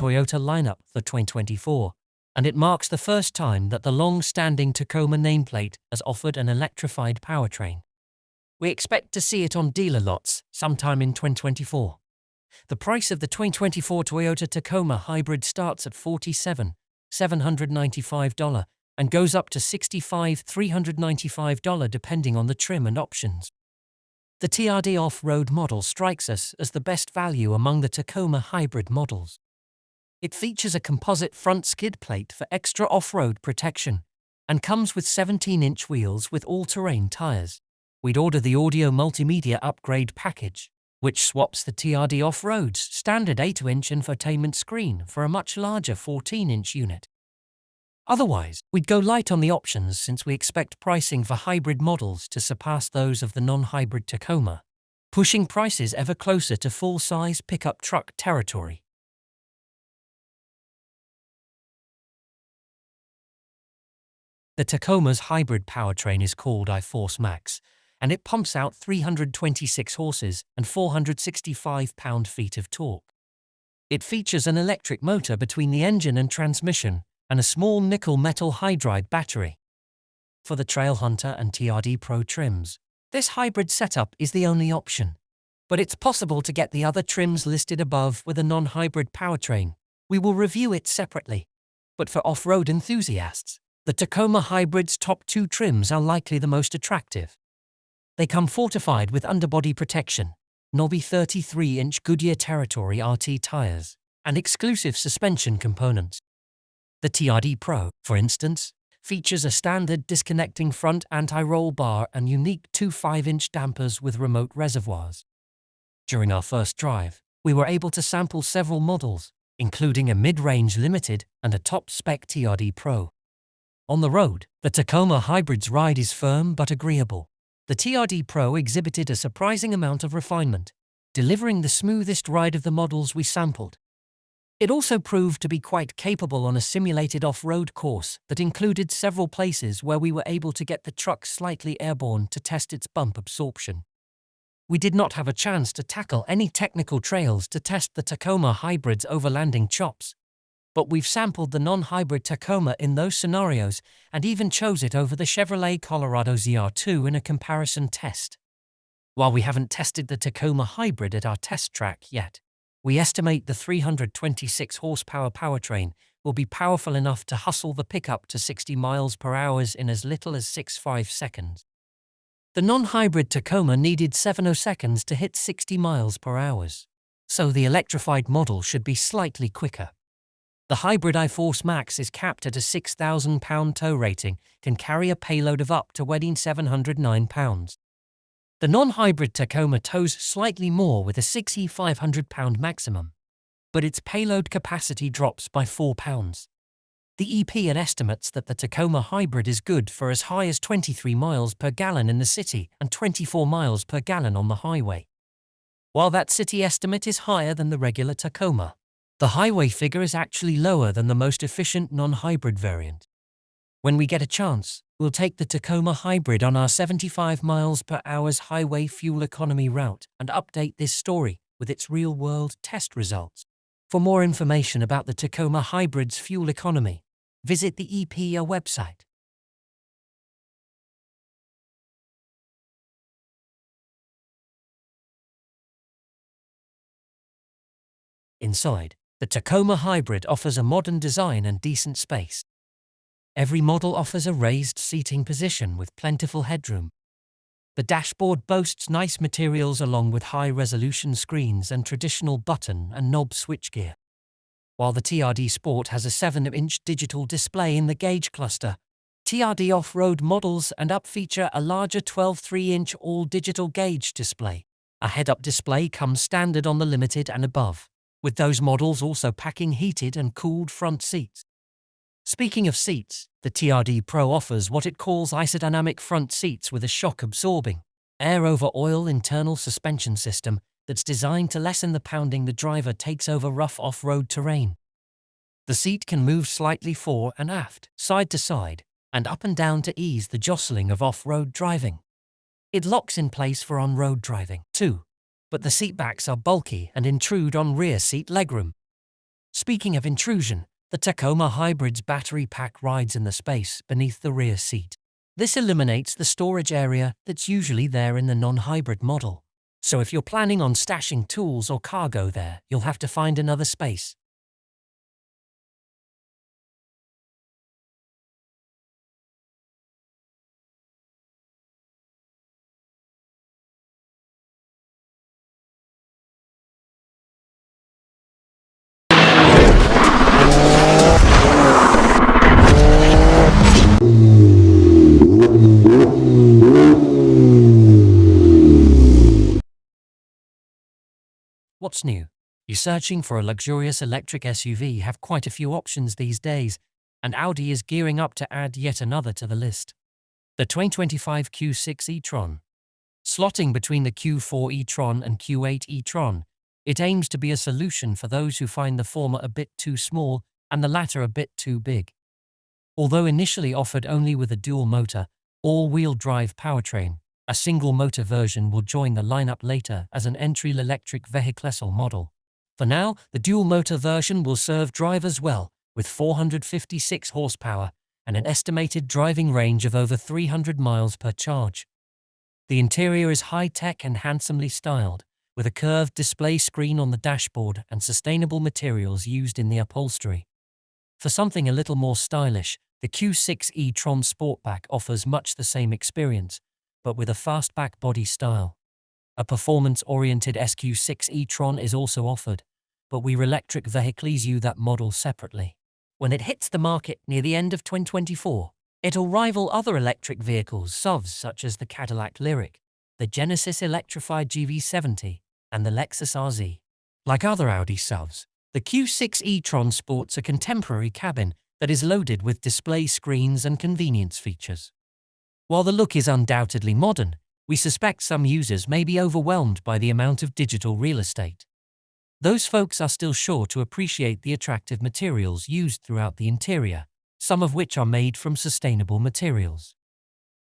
Toyota lineup for 2024, and it marks the first time that the long-standing Tacoma nameplate has offered an electrified powertrain. We expect to see it on dealer lots sometime in 2024. The price of the 2024 Toyota Tacoma Hybrid starts at $47,795 and goes up to $65,395 depending on the trim and options. The TRD off-road model strikes us as the best value among the Tacoma Hybrid models. It features a composite front skid plate for extra off-road protection and comes with 17-inch wheels with all-terrain tires. We'd order the audio multimedia upgrade package, which swaps the TRD Off-Road's standard 8-inch infotainment screen for a much larger 14-inch unit. Otherwise, we'd go light on the options since we expect pricing for hybrid models to surpass those of the non-hybrid Tacoma, pushing prices ever closer to full-size pickup truck territory. The Tacoma's hybrid powertrain is called iForce Max, and it pumps out 326 horses and 465 pound-feet of torque. It features an electric motor between the engine and transmission and a small nickel metal hydride battery. For the Trailhunter and TRD Pro trims, this hybrid setup is the only option, but it's possible to get the other trims listed above with a non-hybrid powertrain. We will review it separately, but for off-road enthusiasts, the Tacoma Hybrid's top two trims are likely the most attractive. They come fortified with underbody protection, knobby 33-inch Goodyear Territory RT tires, and exclusive suspension components. The TRD Pro, for instance, features a standard disconnecting front anti-roll bar and unique 2 5-inch dampers with remote reservoirs. During our first drive, we were able to sample several models, including a mid-range Limited and a top-spec TRD Pro. On the road, the Tacoma Hybrid's ride is firm but agreeable. The TRD Pro exhibited a surprising amount of refinement, delivering the smoothest ride of the models we sampled. It also proved to be quite capable on a simulated off-road course that included several places where we were able to get the truck slightly airborne to test its bump absorption. We did not have a chance to tackle any technical trails to test the Tacoma Hybrid's overlanding chops, but we've sampled the non-hybrid Tacoma in those scenarios and even chose it over the Chevrolet Colorado ZR2 in a comparison test. While we haven't tested the Tacoma Hybrid at our test track yet, we estimate the 326 horsepower powertrain will be powerful enough to hustle the pickup to 60 miles per hour in as little as 6.5 seconds. The non-hybrid Tacoma needed 70 seconds to hit 60 miles per hour, so the electrified model should be slightly quicker. The hybrid iForce Max is capped at a 6,000-pound tow rating, can carry a payload of up to whopping 709 pounds. The non-hybrid Tacoma tows slightly more with a 6,500-pound maximum, but its payload capacity drops by 4 pounds. The EPA estimates that the Tacoma Hybrid is good for as high as 23 miles per gallon in the city and 24 miles per gallon on the highway. While that city estimate is higher than the regular Tacoma, the highway figure is actually lower than the most efficient non-hybrid variant. When we get a chance, we'll take the Tacoma Hybrid on our 75 miles per hour highway fuel economy route and update this story with its real-world test results. For more information about the Tacoma Hybrid's fuel economy, visit the EPA website. Inside, the Tacoma Hybrid offers a modern design and decent space. Every model offers a raised seating position with plentiful headroom. The dashboard boasts nice materials along with high-resolution screens and traditional button and knob switchgear. While the TRD Sport has a 7-inch digital display in the gauge cluster, TRD off-road models and up feature a larger 12.3-inch all-digital gauge display. A head-up display comes standard on the Limited and above, with those models also packing heated and cooled front seats. Speaking of seats, the TRD Pro offers what it calls isodynamic front seats with a shock-absorbing, air-over-oil internal suspension system that's designed to lessen the pounding the driver takes over rough off-road terrain. The seat can move slightly fore and aft, side to side, and up and down to ease the jostling of off-road driving. It locks in place for on-road driving, too, but the seatbacks are bulky and intrude on rear seat legroom. Speaking of intrusion, the Tacoma Hybrid's battery pack rides in the space beneath the rear seat. This eliminates the storage area that's usually there in the non-hybrid model. So if you're planning on stashing tools or cargo there, you'll have to find another space. What's new? You're searching for a luxurious electric SUV, have quite a few options these days, and Audi is gearing up to add yet another to the list. The 2025 Q6 e-tron. Slotting between the Q4 e-tron and Q8 e-tron, it aims to be a solution for those who find the former a bit too small and the latter a bit too big. Although initially offered only with a dual-motor, all-wheel drive powertrain, a single-motor version will join the lineup later as an entry electric vehicle model. For now, the dual-motor version will serve drivers well, with 456 horsepower and an estimated driving range of over 300 miles per charge. The interior is high-tech and handsomely styled, with a curved display screen on the dashboard and sustainable materials used in the upholstery. For something a little more stylish, the Q6 e-tron Sportback offers much the same experience, but with a fastback body style. A performance-oriented SQ6 e-tron is also offered, but we electric vehicles use that model separately. When it hits the market near the end of 2024, it'll rival other electric vehicles SUVs such as the Cadillac Lyriq, the Genesis electrified GV70, and the Lexus RZ. Like other Audi SUVs, the Q6 e-tron sports a contemporary cabin that is loaded with display screens and convenience features. While the look is undoubtedly modern, we suspect some users may be overwhelmed by the amount of digital real estate. Those folks are still sure to appreciate the attractive materials used throughout the interior, some of which are made from sustainable materials.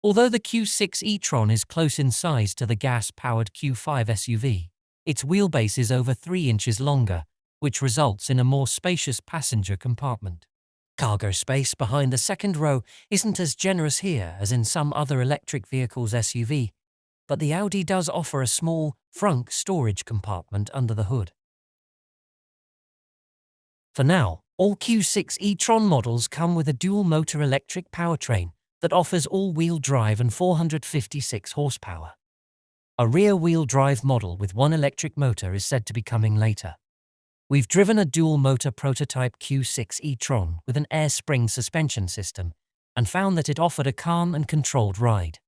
Although the Q6 e-tron is close in size to the gas-powered Q5 SUV, its wheelbase is over 3 inches longer, which results in a more spacious passenger compartment. Cargo space behind the second row isn't as generous here as in some other electric vehicles SUV, but the Audi does offer a small, frunk storage compartment under the hood. For now, all Q6 e-tron models come with a dual-motor electric powertrain that offers all-wheel drive and 456 horsepower. A rear-wheel drive model with one electric motor is said to be coming later. We've driven a dual-motor prototype Q6 e-tron with an air spring suspension system and found that it offered a calm and controlled ride.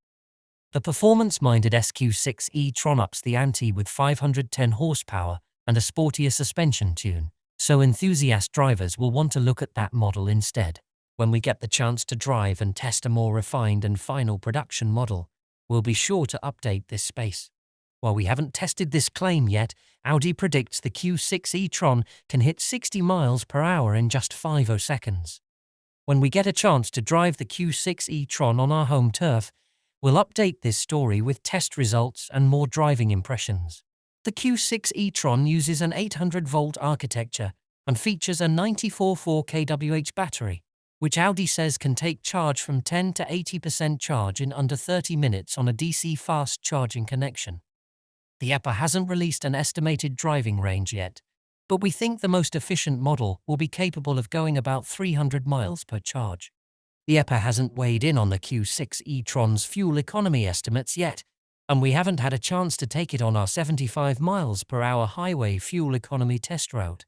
The performance-minded SQ6 e-tron ups the ante with 510 horsepower and a sportier suspension tune, so enthusiast drivers will want to look at that model instead. When we get the chance to drive and test a more refined and final production model, we'll be sure to update this space. While we haven't tested this claim yet, Audi predicts the Q6 e-tron can hit 60 miles per hour in just 50 seconds. When we get a chance to drive the Q6 e-tron on our home turf, we'll update this story with test results and more driving impressions. The Q6 e-tron uses an 800-volt architecture and features a 94.4 kWh battery, which Audi says can take charge from 10 to 80% charge in under 30 minutes on a DC fast charging connection. The EPA hasn't released an estimated driving range yet, but we think the most efficient model will be capable of going about 300 miles per charge. The EPA hasn't weighed in on the Q6 e-tron's fuel economy estimates yet, and we haven't had a chance to take it on our 75 miles per hour highway fuel economy test route.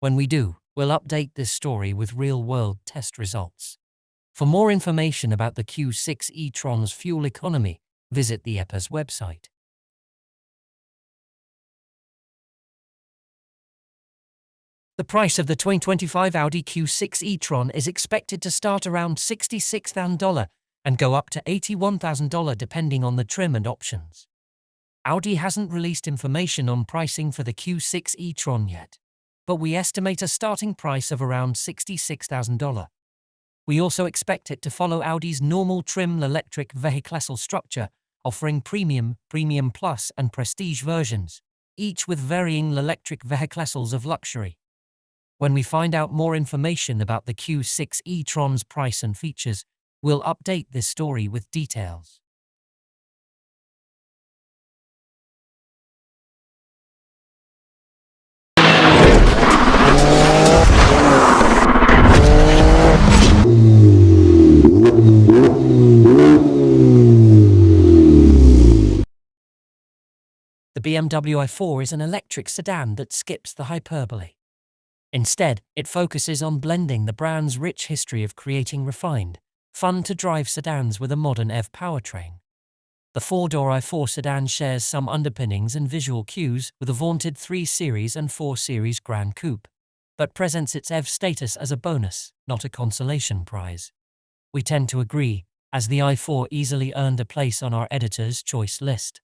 When we do, we'll update this story with real-world test results. For more information about the Q6 e-tron's fuel economy, visit the EPA's website. The price of the 2025 Audi Q6 e-tron is expected to start around $66,000 and go up to $81,000 depending on the trim and options. Audi hasn't released information on pricing for the Q6 e-tron yet, but we estimate a starting price of around $66,000. We also expect it to follow Audi's normal trim electric vehicle structure, offering Premium, Premium Plus and Prestige versions, each with varying electric vehicles of luxury. When we find out more information about the Q6 e-tron's price and features, we'll update this story with details. The BMW i4 is an electric sedan that skips the hyperbole. Instead, it focuses on blending the brand's rich history of creating refined, fun-to-drive sedans with a modern EV powertrain. The four-door i4 sedan shares some underpinnings and visual cues with a vaunted 3 Series and 4 Series Grand Coupe, but presents its EV status as a bonus, not a consolation prize. We tend to agree, as the i4 easily earned a place on our editor's choice list.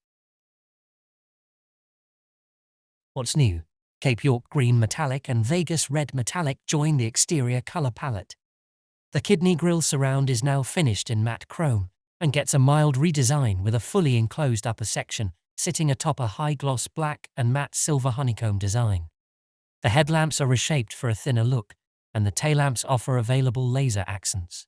What's new? Cape York Green Metallic and Vegas Red Metallic join the exterior color palette. The kidney grille surround is now finished in matte chrome and gets a mild redesign with a fully enclosed upper section sitting atop a high-gloss black and matte silver honeycomb design. The headlamps are reshaped for a thinner look, and the taillamps offer available laser accents.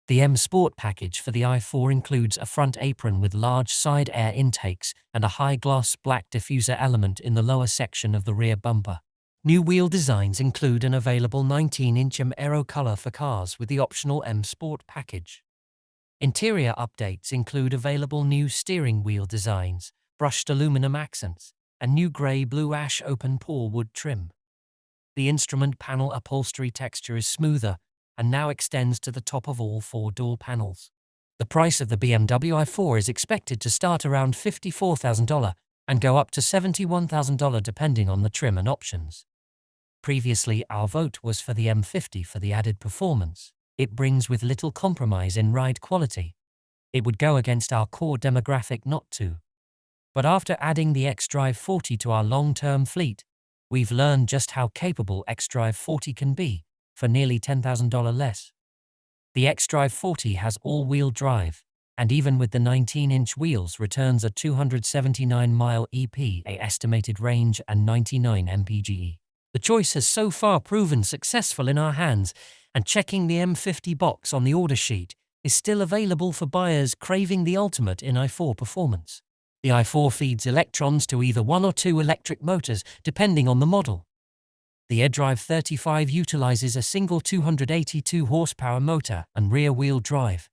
The M Sport package for the i4 includes a front apron with large side air intakes and a high-gloss black diffuser element in the lower section of the rear bumper. New wheel designs include an available 19-inch M Aero color for cars with the optional M Sport package. Interior updates include available new steering wheel designs, brushed aluminum accents, and new grey-blue ash open-pore wood trim. The instrument panel upholstery texture is smoother and now extends to the top of all 4 door panels. The price of the BMW i4 is expected to start around $54,000 and go up to $71,000 depending on the trim and options. Previously, our vote was for the M50 for the added performance it brings with little compromise in ride quality. It would go against our core demographic not to. But after adding the xDrive 40 to our long-term fleet, we've learned just how capable xDrive 40 can be for nearly $10,000 less. The xDrive 40 has all-wheel drive, and even with the 19-inch wheels returns a 279-mile EPA estimated range and 99 mpge. The choice has so far proven successful in our hands, and checking the M50 box on the order sheet is still available for buyers craving the ultimate in i4 performance. The i4 feeds electrons to either 1 or 2 electric motors depending on the model. The eDrive 35 utilizes a single 282 horsepower motor and rear-wheel drive.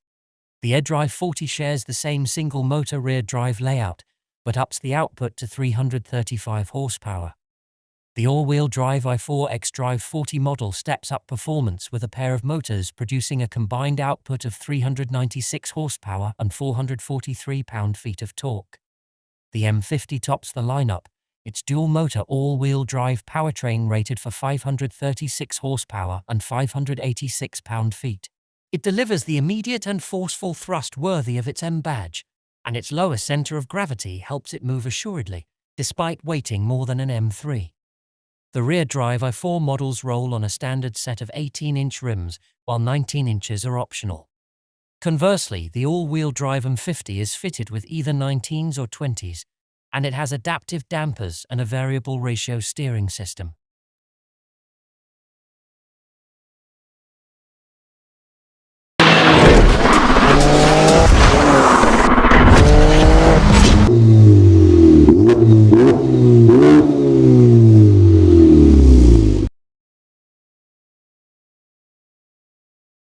The eDrive 40 shares the same single-motor rear drive layout, but ups the output to 335 horsepower. The all-wheel drive i4 xDrive 40 model steps up performance with a pair of motors producing a combined output of 396 horsepower and 443 pound-feet of torque. The M50 tops the lineup, its dual-motor all-wheel drive powertrain rated for 536 horsepower and 586 pound-feet. It delivers the immediate and forceful thrust worthy of its M badge, and its lower center of gravity helps it move assuredly, despite weighting more than an M3. The rear drive i4 models roll on a standard set of 18-inch rims, while 19 inches are optional. Conversely, the all-wheel drive M50 is fitted with either 19s or 20s, and it has adaptive dampers and a variable ratio steering system.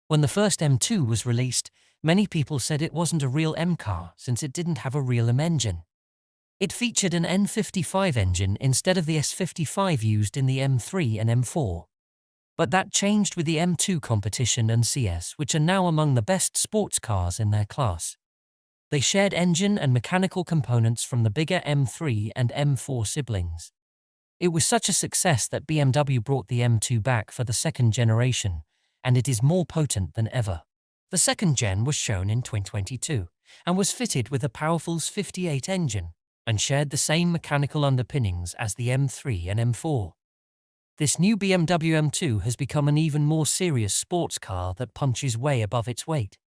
When the first M2 was released, many people said it wasn't a real M car since it didn't have a real M engine. It featured an N55 engine instead of the S55 used in the M3 and M4. But that changed with the M2 competition and CS, which are now among the best sports cars in their class. They shared engine and mechanical components from the bigger M3 and M4 siblings. It was such a success that BMW brought the M2 back for the second generation, and it is more potent than ever. The second gen was shown in 2022 and was fitted with a powerful 58 engine and shared the same mechanical underpinnings as the M3 and M4. This new BMW M2 has become an even more serious sports car that punches way above its weight.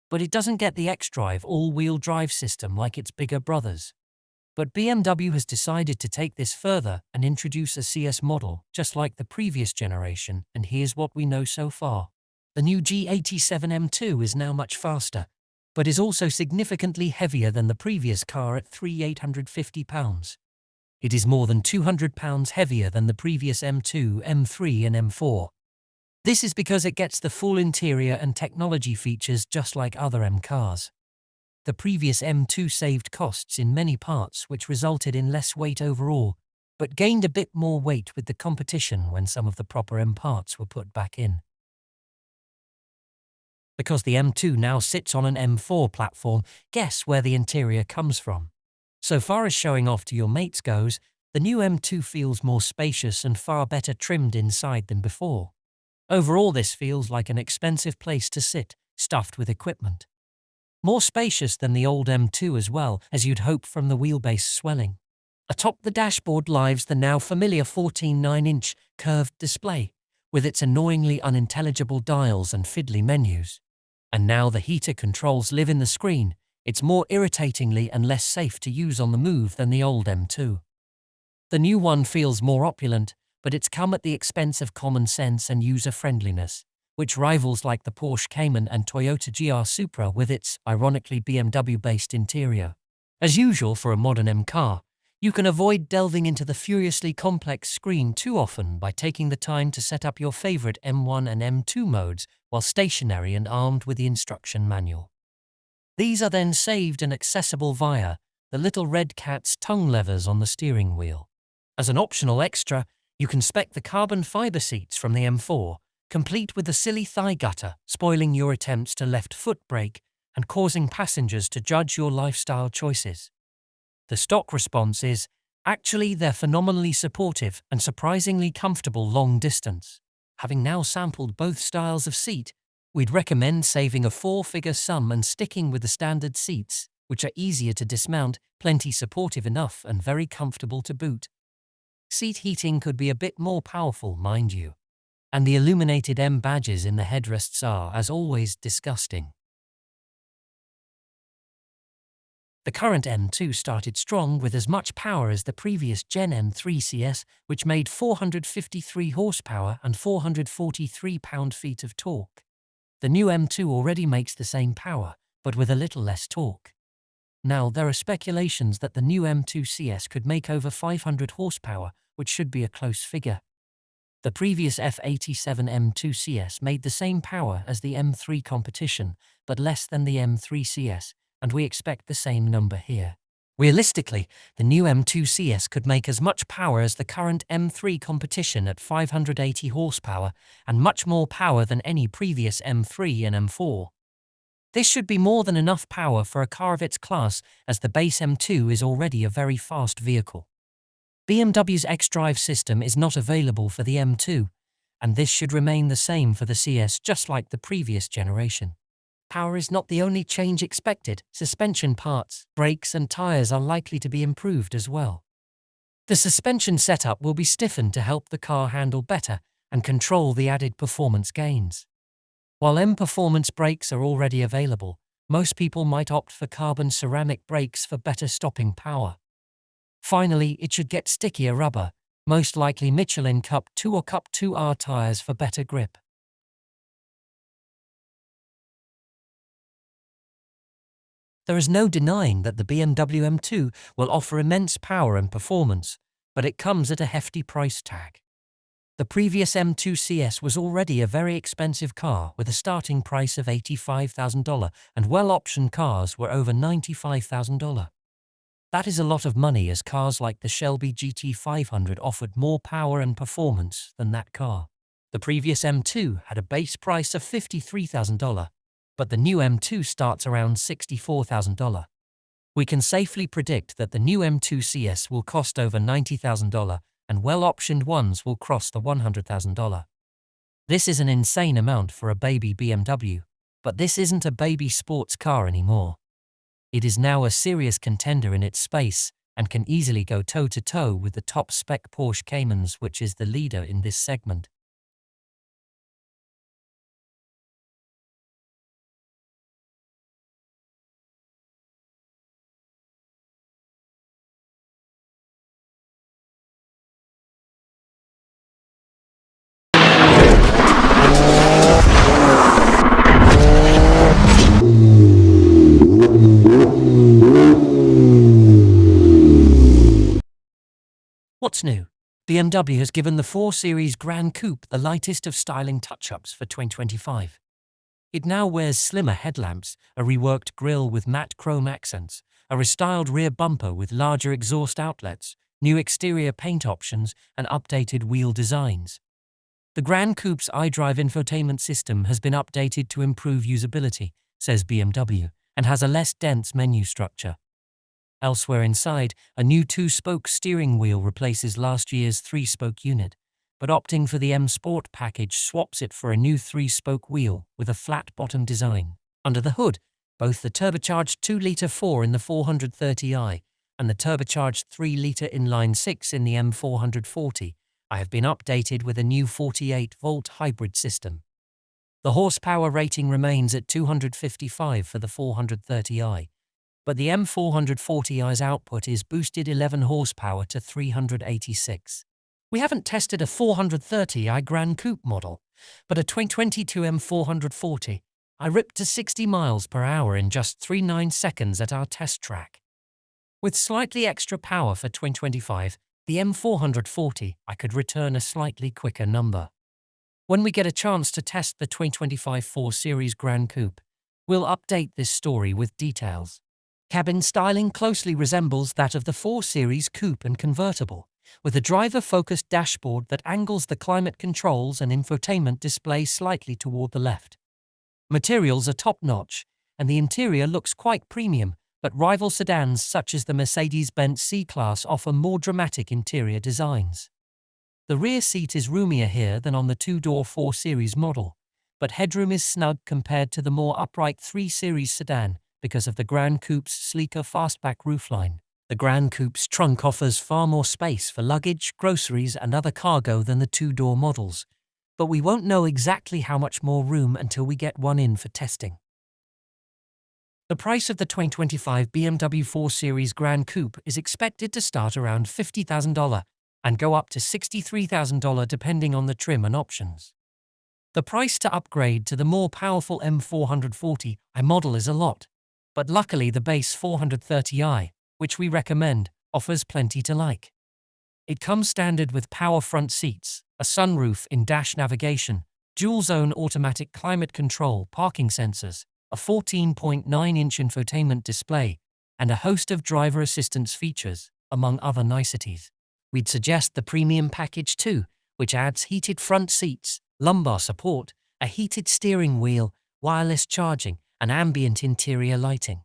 But it doesn't get the xDrive all-wheel drive system like its bigger brothers. But BMW has decided to take this further and introduce a CS model, just like the previous generation, and here's what we know so far. The new G87 M2 is now much faster, but is also significantly heavier than the previous car at 3,850 pounds. It is more than 200 pounds heavier than the previous M2, M3 and M4. This is because it gets the full interior and technology features just like other M cars. The previous M2 saved costs in many parts, which resulted in less weight overall, but gained a bit more weight with the competition when some of the proper M parts were put back in. Because the M2 now sits on an M4 platform, guess where the interior comes from. So far as showing off to your mates goes, the new M2 feels more spacious and far better trimmed inside than before. Overall, this feels like an expensive place to sit, stuffed with equipment. More spacious than the old M2 as well, as you'd hope from the wheelbase swelling. Atop the dashboard lies the now familiar 14.9-inch curved display, with its annoyingly unintelligible dials and fiddly menus. And now the heater controls live in the screen. It's more irritatingly and less safe to use on the move than the old M2. The new one feels more opulent, but it's come at the expense of common sense and user-friendliness, which rivals like the Porsche Cayman and Toyota GR Supra with its, ironically BMW-based interior. As usual for a modern M car, you can avoid delving into the furiously complex screen too often by taking the time to set up your favorite M1 and M2 modes while stationary and armed with the instruction manual. These are then saved and accessible via the little red cat's tongue levers on the steering wheel. As an optional extra, you can spec the carbon fiber seats from the M4, complete with the silly thigh gutter, spoiling your attempts to left foot brake and causing passengers to judge your lifestyle choices. The stock response is, actually they're phenomenally supportive and surprisingly comfortable long distance. Having now sampled both styles of seat, we'd recommend saving a four-figure sum and sticking with the standard seats, which are easier to dismount, plenty supportive enough and very comfortable to boot. Seat heating could be a bit more powerful, mind you. And the illuminated M badges in the headrests are, as always, disgusting. The current M2 started strong with as much power as the previous Gen M3 CS, which made 453 horsepower and 443 pound-feet of torque. The new M2 already makes the same power, but with a little less torque. Now, there are speculations that the new M2 CS could make over 500 horsepower, which should be a close figure. The previous F87 M2 CS made the same power as the M3 competition, but less than the M3 CS, and we expect the same number here. Realistically, the new M2 CS could make as much power as the current M3 competition at 580 horsepower and much more power than any previous M3 and M4. This should be more than enough power for a car of its class, as the base M2 is already a very fast vehicle. BMW's xDrive system is not available for the M2, and this should remain the same for the CS just like the previous generation. Power is not the only change expected. Suspension parts, brakes and tyres are likely to be improved as well. The suspension setup will be stiffened to help the car handle better and control the added performance gains. While M Performance brakes are already available, most people might opt for carbon ceramic brakes for better stopping power. Finally, it should get stickier rubber, most likely Michelin Cup 2 or Cup 2R tyres for better grip. There is no denying that the BMW M2 will offer immense power and performance, but it comes at a hefty price tag. The previous M2 CS was already a very expensive car with a starting price of $85,000, and well-optioned cars were over $95,000. That is a lot of money, as cars like the Shelby GT500 offered more power and performance than that car. The previous M2 had a base price of $53,000, but the new M2 starts around $64,000. We can safely predict that the new M2 CS will cost over $90,000, and well-optioned ones will cross the $100,000. This is an insane amount for a baby BMW, but this isn't a baby sports car anymore. It is now a serious contender in its space and can easily go toe-to-toe with the top-spec Porsche Caymans, which is the leader in this segment. BMW has given the 4 Series Gran Coupe the lightest of styling touch-ups for 2025. It now wears slimmer headlamps, a reworked grille with matte chrome accents, a restyled rear bumper with larger exhaust outlets, new exterior paint options, and updated wheel designs. The Gran Coupe's iDrive infotainment system has been updated to improve usability, says BMW, and has a less dense menu structure. Elsewhere inside, a new 2-spoke steering wheel replaces last year's 3-spoke unit, but opting for the M Sport package swaps it for a new 3-spoke wheel with a flat bottom design. Under the hood, both the turbocharged 2-litre 4 in the 430i and the turbocharged 3-litre inline-6 in the M440 have been updated with a new 48-volt hybrid system. The horsepower rating remains at 255 for the 430i, but the M440i's output is boosted 11 horsepower to 386. We haven't tested a 430i Gran Coupe model, but a 2022 M440 I ripped to 60 miles per hour in just 39 seconds at our test track. With slightly extra power for 2025, the M440 I could return a slightly quicker number. When we get a chance to test the 2025 4 Series Gran Coupe, we'll update this story with details. Cabin styling closely resembles that of the 4 Series Coupe and convertible, with a driver-focused dashboard that angles the climate controls and infotainment display slightly toward the left. Materials are top-notch, and the interior looks quite premium, but rival sedans such as the Mercedes-Benz C-Class offer more dramatic interior designs. The rear seat is roomier here than on the 2-door 4 Series model, but headroom is snug compared to the more upright 3 Series sedan because of the Gran Coupe's sleeker fastback roofline. The Gran Coupe's trunk offers far more space for luggage, groceries, and other cargo than the 2-door models, but we won't know exactly how much more room until we get one in for testing. The price of the 2025 BMW 4 Series Gran Coupe is expected to start around $50,000 and go up to $63,000 depending on the trim and options. The price to upgrade to the more powerful M440i model is a lot, but luckily the base 430i, which we recommend, offers plenty to like. It comes standard with power front seats, a sunroof in-dash navigation, dual-zone automatic climate control, parking sensors, a 14.9-inch infotainment display, and a host of driver assistance features, among other niceties. We'd suggest the premium package too, which adds heated front seats, lumbar support, a heated steering wheel, wireless charging, and ambient interior lighting.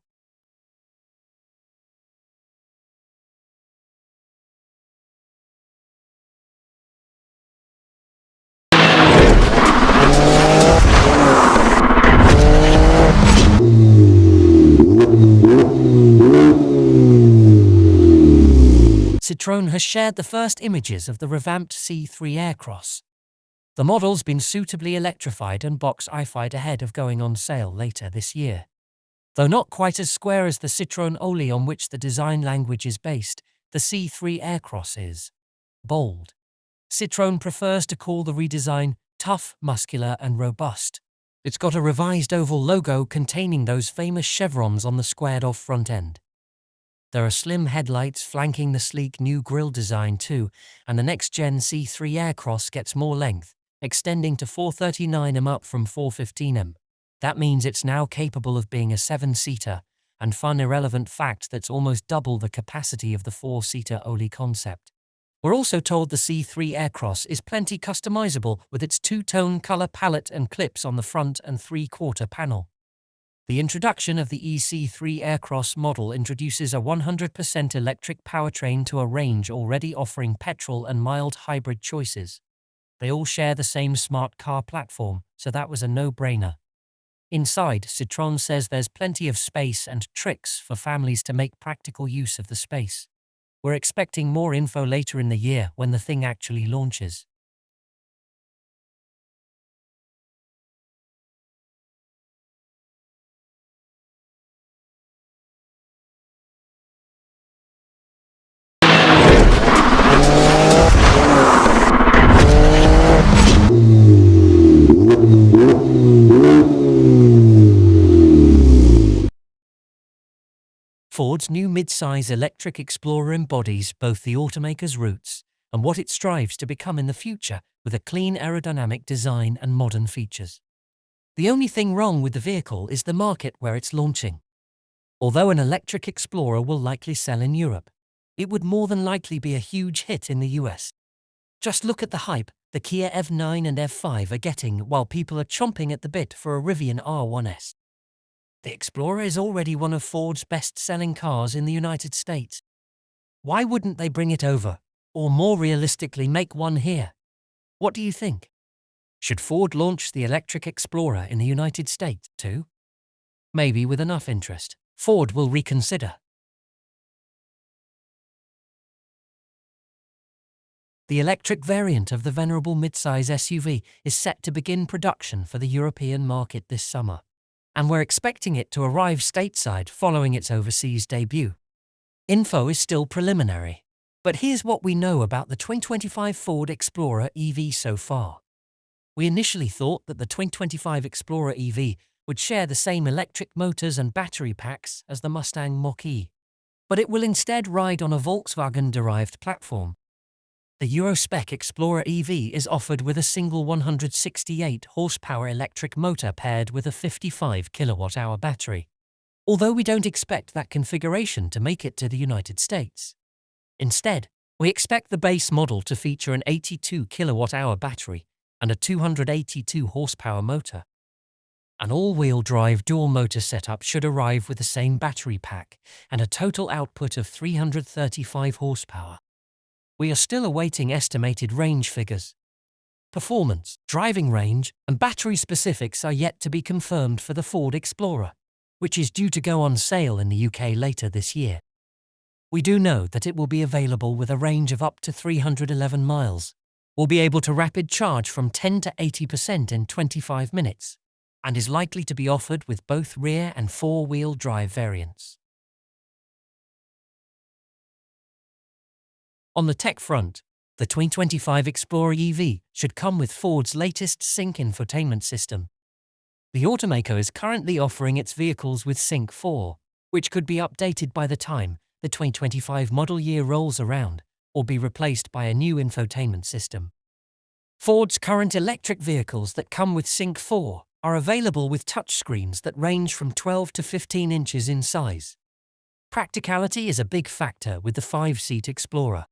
Citroën has shared the first images of the revamped C3 Aircross. The model's been suitably electrified and box-ified ahead of going on sale later this year. Though not quite as square as the Citroën Oli on which the design language is based, the C3 Aircross is bold. Citroën prefers to call the redesign tough, muscular, and robust. It's got a revised oval logo containing those famous chevrons on the squared-off front end. There are slim headlights flanking the sleek new grille design too, and the next-gen C3 Aircross gets more length, extending to 439mm up from 415mm. That means it's now capable of being a 7-seater, and fun irrelevant fact that's almost double the capacity of the 4-seater Oli concept. We're also told the C3 Aircross is plenty customizable with its 2-tone color palette and clips on the front and 3/4 panel. The introduction of the EC3 Aircross model introduces a 100% electric powertrain to a range already offering petrol and mild hybrid choices. They all share the same smart car platform, so that was a no-brainer. Inside, Citroën says there's plenty of space and tricks for families to make practical use of the space. We're expecting more info later in the year when the thing actually launches. Ford's new mid-size electric Explorer embodies both the automaker's roots and what it strives to become in the future with a clean aerodynamic design and modern features. The only thing wrong with the vehicle is the market where it's launching. Although an electric Explorer will likely sell in Europe, it would more than likely be a huge hit in the US. Just look at the hype the Kia EV9 and EV5 are getting while people are chomping at the bit for a Rivian R1S. The Explorer is already one of Ford's best-selling cars in the United States. Why wouldn't they bring it over, or more realistically make one here? What do you think? Should Ford launch the electric Explorer in the United States too? Maybe with enough interest, Ford will reconsider. The electric variant of the venerable midsize SUV is set to begin production for the European market this summer, and we're expecting it to arrive stateside following its overseas debut. Info is still preliminary, but here's what we know about the 2025 Ford Explorer EV so far. We initially thought that the 2025 Explorer EV would share the same electric motors and battery packs as the Mustang Mach-E, but it will instead ride on a Volkswagen-derived platform. The Euro-spec Explorer EV is offered with a single 168 horsepower electric motor paired with a 55 kilowatt-hour battery, although we don't expect that configuration to make it to the United States. Instead, we expect the base model to feature an 82 kilowatt-hour battery and a 282 horsepower motor. An all-wheel drive dual-motor setup should arrive with the same battery pack and a total output of 335 horsepower. We are still awaiting estimated range figures. Performance, driving range, and battery specifics are yet to be confirmed for the Ford Explorer, which is due to go on sale in the UK later this year. We do know that it will be available with a range of up to 311 miles, will be able to rapid charge from 10 to 80% in 25 minutes, and is likely to be offered with both rear and four-wheel drive variants. On the tech front, the 2025 Explorer EV should come with Ford's latest Sync infotainment system. The automaker is currently offering its vehicles with Sync 4, which could be updated by the time the 2025 model year rolls around or be replaced by a new infotainment system. Ford's current electric vehicles that come with Sync 4 are available with touchscreens that range from 12 to 15 inches in size. Practicality is a big factor with the 5-seat Explorer.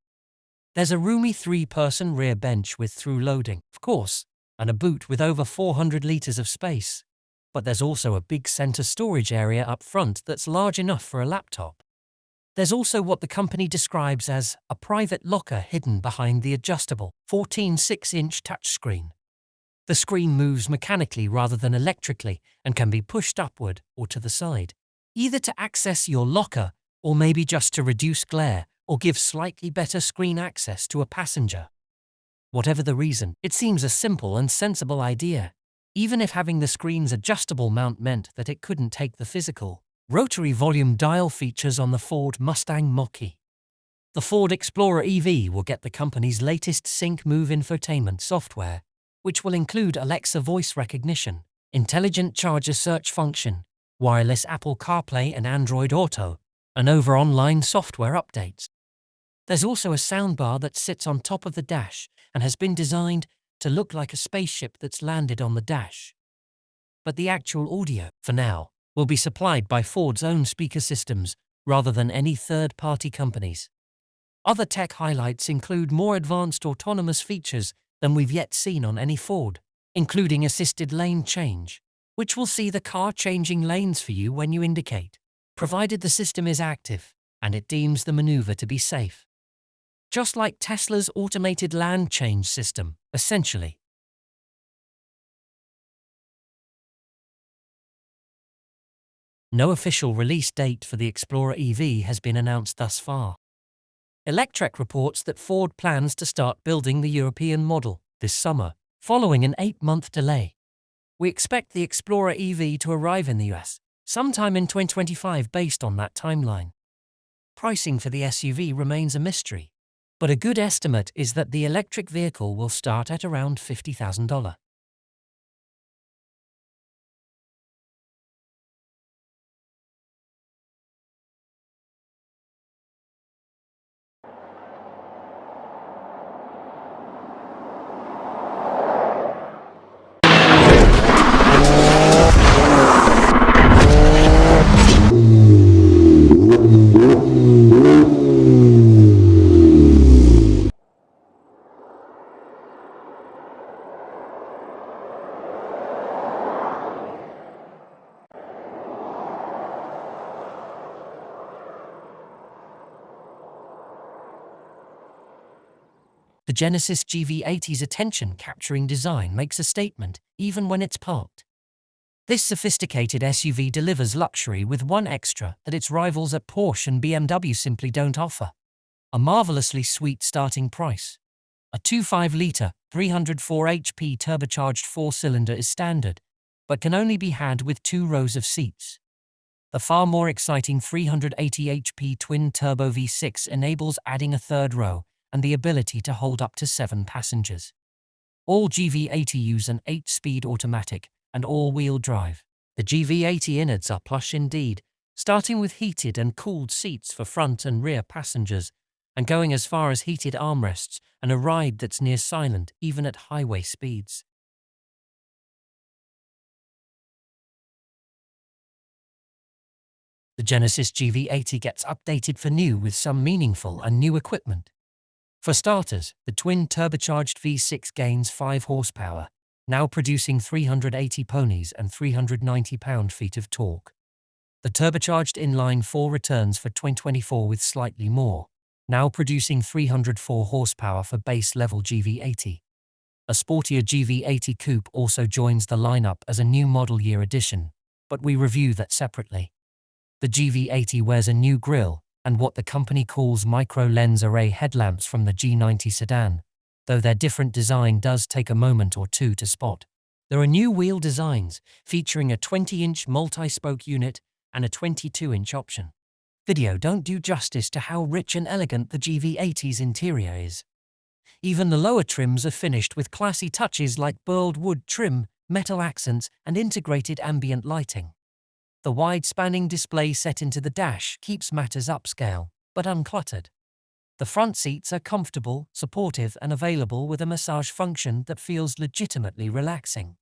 There's a roomy 3-person rear bench with through loading, of course, and a boot with over 400 litres of space. But there's also a big centre storage area up front that's large enough for a laptop. There's also what the company describes as a private locker hidden behind the adjustable 14.6-inch touchscreen. The screen moves mechanically rather than electrically and can be pushed upward or to the side, either to access your locker or maybe just to reduce glare or give slightly better screen access to a passenger. Whatever the reason, it seems a simple and sensible idea, even if having the screen's adjustable mount meant that it couldn't take the physical, rotary volume dial features on the Ford Mustang Mach-E. The Ford Explorer EV will get the company's latest Sync Move infotainment software, which will include Alexa voice recognition, intelligent charger search function, wireless Apple CarPlay and Android Auto, and over online software updates. There's also a soundbar that sits on top of the dash and has been designed to look like a spaceship that's landed on the dash. But the actual audio, for now, will be supplied by Ford's own speaker systems rather than any third-party companies. Other tech highlights include more advanced autonomous features than we've yet seen on any Ford, including assisted lane change, which will see the car changing lanes for you when you indicate, provided the system is active and it deems the maneuver to be safe. Just like Tesla's automated lane change system, essentially. No official release date for the Explorer EV has been announced thus far. Electrek reports that Ford plans to start building the European model this summer, following an 8-month delay. We expect the Explorer EV to arrive in the US sometime in 2025 based on that timeline. Pricing for the SUV remains a mystery, but a good estimate is that the electric vehicle will start at around $50,000. The Genesis GV80's attention-capturing design makes a statement, even when it's parked. This sophisticated SUV delivers luxury with one extra that its rivals at Porsche and BMW simply don't offer: a marvelously sweet starting price. A 2.5-litre, 304 HP turbocharged four-cylinder is standard, but can only be had with 2 rows of seats. The far more exciting 380 HP twin-turbo V6 enables adding a third row and the ability to hold up to 7 passengers. All GV80 use an 8-speed automatic and all-wheel drive. The GV80 innards are plush indeed, starting with heated and cooled seats for front and rear passengers, and going as far as heated armrests and a ride that's near silent even at highway speeds. The Genesis GV80 gets updated for new with some meaningful and new equipment. For starters, the twin-turbocharged V6 gains 5 horsepower, now producing 380 ponies and 390 pound-feet of torque. The turbocharged inline-4 returns for 2024 with slightly more, now producing 304 horsepower for base-level GV80. A sportier GV80 Coupe also joins the lineup as a new model year addition, but we review that separately. The GV80 wears a new grille and what the company calls micro-lens array headlamps from the G90 sedan, though their different design does take a moment or two to spot. There are new wheel designs featuring a 20-inch multi-spoke unit and a 22-inch option. Video don't do justice to how rich and elegant the GV80's interior is. Even the lower trims are finished with classy touches like burled wood trim, metal accents, and integrated ambient lighting. The wide-spanning display set into the dash keeps matters upscale, but uncluttered. The front seats are comfortable, supportive, and available with a massage function that feels legitimately relaxing.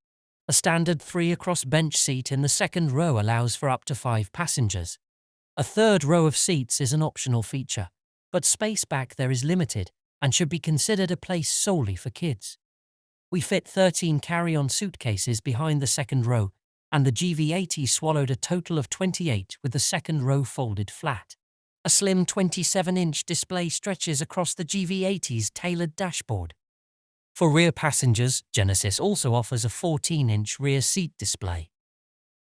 A standard 3-across bench seat in the second row allows for up to 5 passengers. A third row of seats is an optional feature, but space back there is limited and should be considered a place solely for kids. We fit 13 carry-on suitcases behind the second row, and the GV80 swallowed a total of 28 with the second row folded flat. A slim 27-inch display stretches across the GV80's tailored dashboard. For rear passengers, Genesis also offers a 14-inch rear seat display.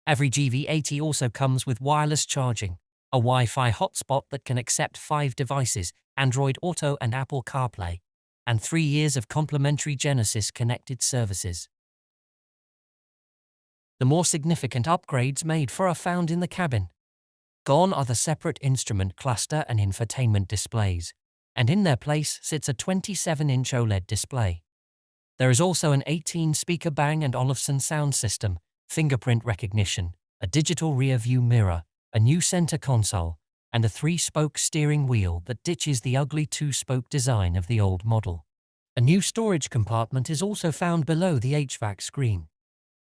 Every GV80 also comes with wireless charging, a Wi-Fi hotspot that can accept 5 devices, Android Auto and Apple CarPlay, and 3 years of complimentary Genesis connected services. The more significant upgrades made for are found in the cabin. Gone are the separate instrument cluster and infotainment displays, and in their place sits a 27-inch OLED display. There is also an 18-speaker Bang & Olufsen sound system, fingerprint recognition, a digital rear-view mirror, a new center console, and a 3-spoke steering wheel that ditches the ugly 2-spoke design of the old model. A new storage compartment is also found below the HVAC screen.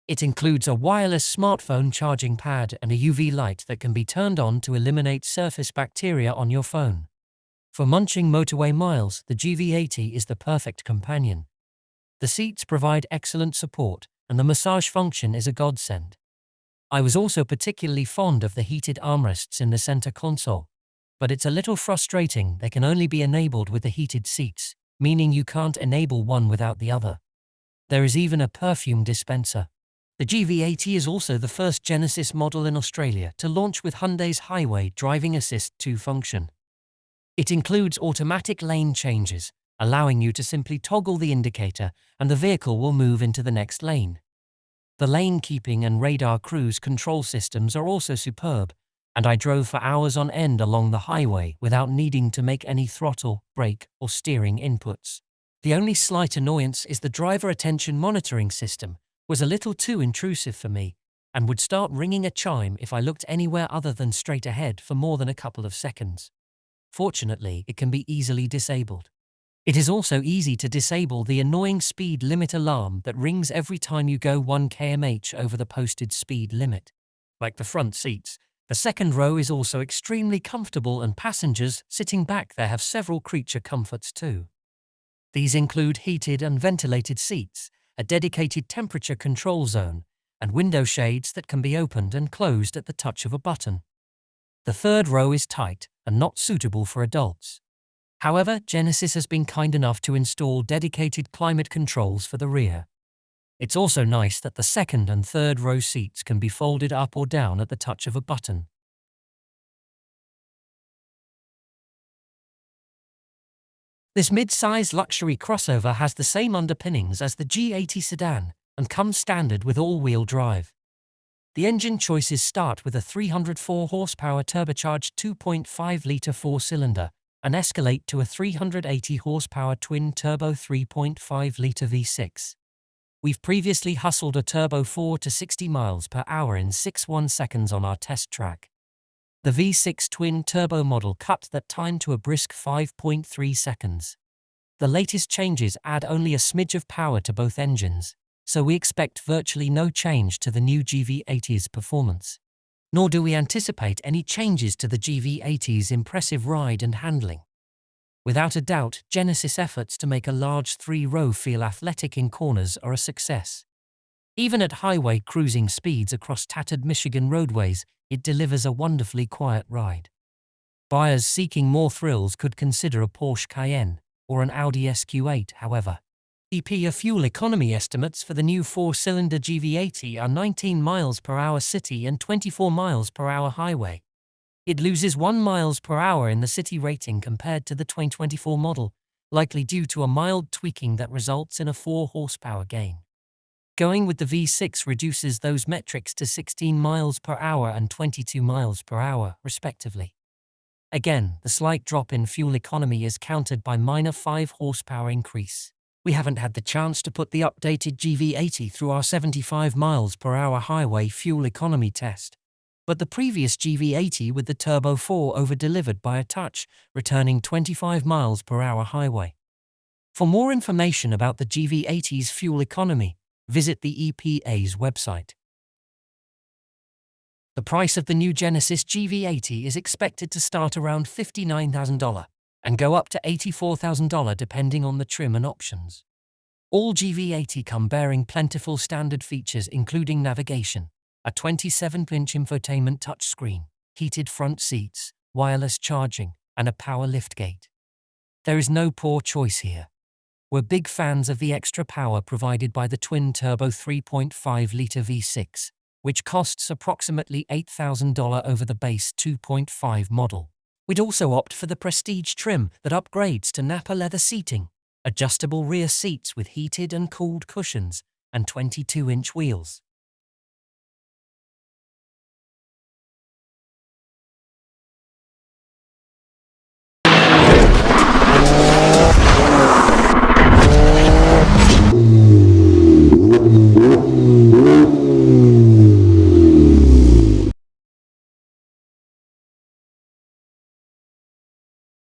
It includes a wireless smartphone charging pad and a UV light that can be turned on to eliminate surface bacteria on your phone. For munching motorway miles, the GV80 is the perfect companion. The seats provide excellent support, and the massage function is a godsend. I was also particularly fond of the heated armrests in the center console, but it's a little frustrating they can only be enabled with the heated seats, meaning you can't enable one without the other. There is even a perfume dispenser. The GV80 is also the first Genesis model in Australia to launch with Hyundai's Highway Driving Assist 2 function. It includes automatic lane changes, allowing you to simply toggle the indicator and the vehicle will move into the next lane. The lane keeping and radar cruise control systems are also superb, and I drove for hours on end along the highway without needing to make any throttle, brake, or steering inputs. The only slight annoyance is the driver attention monitoring system was a little too intrusive for me and would start ringing a chime if I looked anywhere other than straight ahead for more than a couple of seconds. Fortunately, it can be easily disabled. It is also easy to disable the annoying speed limit alarm that rings every time you go 1 km/h over the posted speed limit. Like the front seats, the second row is also extremely comfortable and passengers sitting back there have several creature comforts too. These include heated and ventilated seats, a dedicated temperature control zone, and window shades that can be opened and closed at the touch of a button. The third row is tight and not suitable for adults. However, Genesis has been kind enough to install dedicated climate controls for the rear. It's also nice that the second and third row seats can be folded up or down at the touch of a button. This mid-size luxury crossover has the same underpinnings as the G80 sedan and comes standard with all-wheel drive. The engine choices start with a 304 horsepower turbocharged 2.5-litre four-cylinder and escalate to a 380 horsepower twin-turbo 3.5-litre V6. We've previously hustled a turbo 4 to 60 miles per hour in 6.1 seconds on our test track. The V6 twin-turbo model cut that time to a brisk 5.3 seconds. The latest changes add only a smidge of power to both engines, so we expect virtually no change to the new GV80's performance. Nor do we anticipate any changes to the GV80's impressive ride and handling. Without a doubt, Genesis' efforts to make a large three-row feel athletic in corners are a success. Even at highway cruising speeds across tattered Michigan roadways, it delivers a wonderfully quiet ride. Buyers seeking more thrills could consider a Porsche Cayenne or an Audi SQ8, however. EPA fuel economy estimates for the new four-cylinder GV80 are 19 miles per hour city and 24 miles per hour highway. It loses 1 miles per hour in the city rating compared to the 2024 model, likely due to a mild tweaking that results in a 4 horsepower gain. Going with the V6 reduces those metrics to 16 miles per hour and 22 miles per hour, respectively. Again, the slight drop in fuel economy is countered by minor 5 horsepower increase. We haven't had the chance to put the updated GV80 through our 75 miles per hour highway fuel economy test, but the previous GV80 with the Turbo 4 over-delivered by a touch, returning 25 miles per hour highway. For more information about the GV80's fuel economy, visit the EPA's website. The price of the new Genesis GV80 is expected to start around $59,000 and go up to $84,000 depending on the trim and options. All GV80 come bearing plentiful standard features including navigation, a 27-inch infotainment touchscreen, heated front seats, wireless charging, and a power liftgate. There is no poor choice here. We're big fans of the extra power provided by the twin-turbo 3.5-litre V6, which costs approximately $8,000 over the base 2.5 model. We'd also opt for the Prestige trim that upgrades to Napa leather seating, adjustable rear seats with heated and cooled cushions, and 22-inch wheels.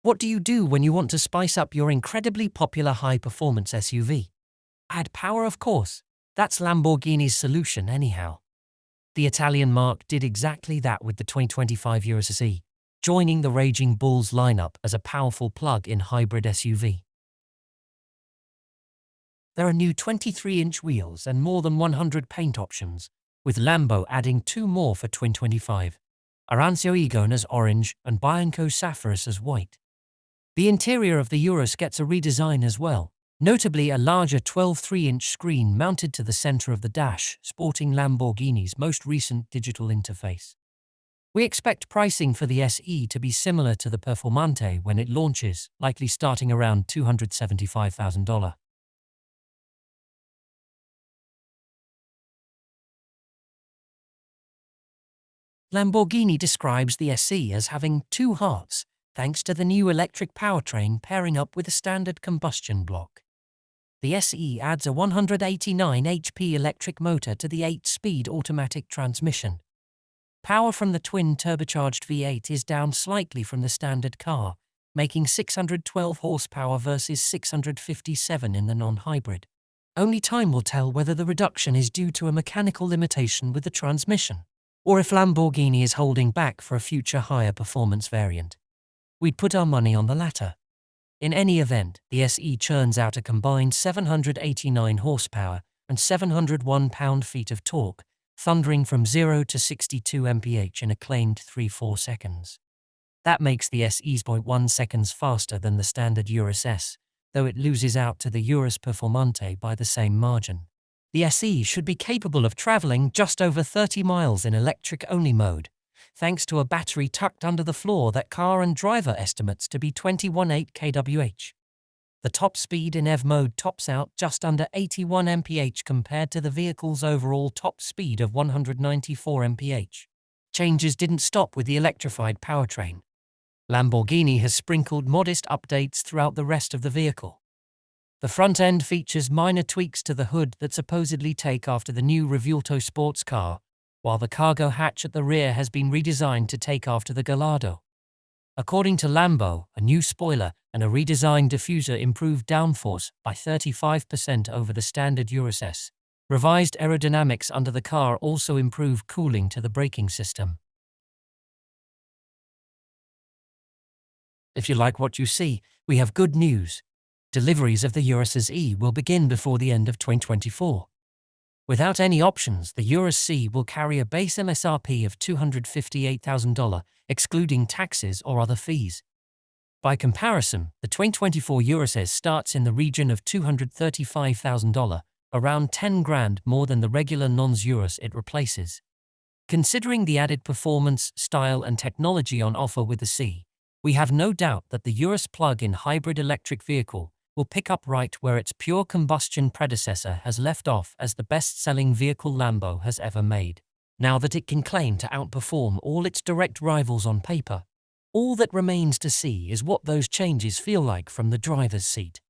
What do you do when you want to spice up your incredibly popular high-performance SUV? Add power, of course. That's Lamborghini's solution anyhow. The Italian marque did exactly that with the 2025 Urus SE, joining the Raging Bulls lineup as a powerful plug-in hybrid SUV. There are new 23-inch wheels and more than 100 paint options, with Lambo adding 2 more for 2025, Arancio Egon as orange and Bianco Sapphirus as white. The interior of the Urus gets a redesign as well, notably a larger 12 3-inch screen mounted to the center of the dash, sporting Lamborghini's most recent digital interface. We expect pricing for the SE to be similar to the Performante when it launches, likely starting around $275,000. Lamborghini describes the SE as having 2 hearts, thanks to the new electric powertrain pairing up with a standard combustion block. The SE adds a 189 HP electric motor to the 8-speed automatic transmission. Power from the twin-turbocharged V8 is down slightly from the standard car, making 612 horsepower versus 657 in the non-hybrid. Only time will tell whether the reduction is due to a mechanical limitation with the transmission, or if Lamborghini is holding back for a future higher performance variant. We'd put our money on the latter. In any event, the SE churns out a combined 789 horsepower and 701 pound-feet of torque, thundering from 0 to 62 mph in a claimed 3-4 seconds. That makes the SE 0.1 seconds faster than the standard Urus S, though it loses out to the Urus Performante by the same margin. The SE should be capable of traveling just over 30 miles in electric-only mode, thanks to a battery tucked under the floor that car and driver estimates to be 21.8 kWh. The top speed in EV mode tops out just under 81 mph compared to the vehicle's overall top speed of 194 mph. Changes didn't stop with the electrified powertrain. Lamborghini has sprinkled modest updates throughout the rest of the vehicle. The front end features minor tweaks to the hood that supposedly take after the new Revuelto sports car, while the cargo hatch at the rear has been redesigned to take after the Gallardo. According to Lambo, a new spoiler and a redesigned diffuser improved downforce by 35% over the standard Urus S. Revised aerodynamics under the car also improve cooling to the braking system. If you like what you see, we have good news. Deliveries of the Urus SE will begin before the end of 2024. Without any options, the Urus C will carry a base MSRP of $258,000, excluding taxes or other fees. By comparison, the 2024 Urus S starts in the region of $235,000, around 10 grand more than the regular non-Urus it replaces. Considering the added performance, style and technology on offer with the C, we have no doubt that the Urus plug-in hybrid electric vehicle will pick up right where its pure combustion predecessor has left off as the best-selling vehicle Lambo has ever made. Now that it can claim to outperform all its direct rivals on paper, all that remains to see is what those changes feel like from the driver's seat.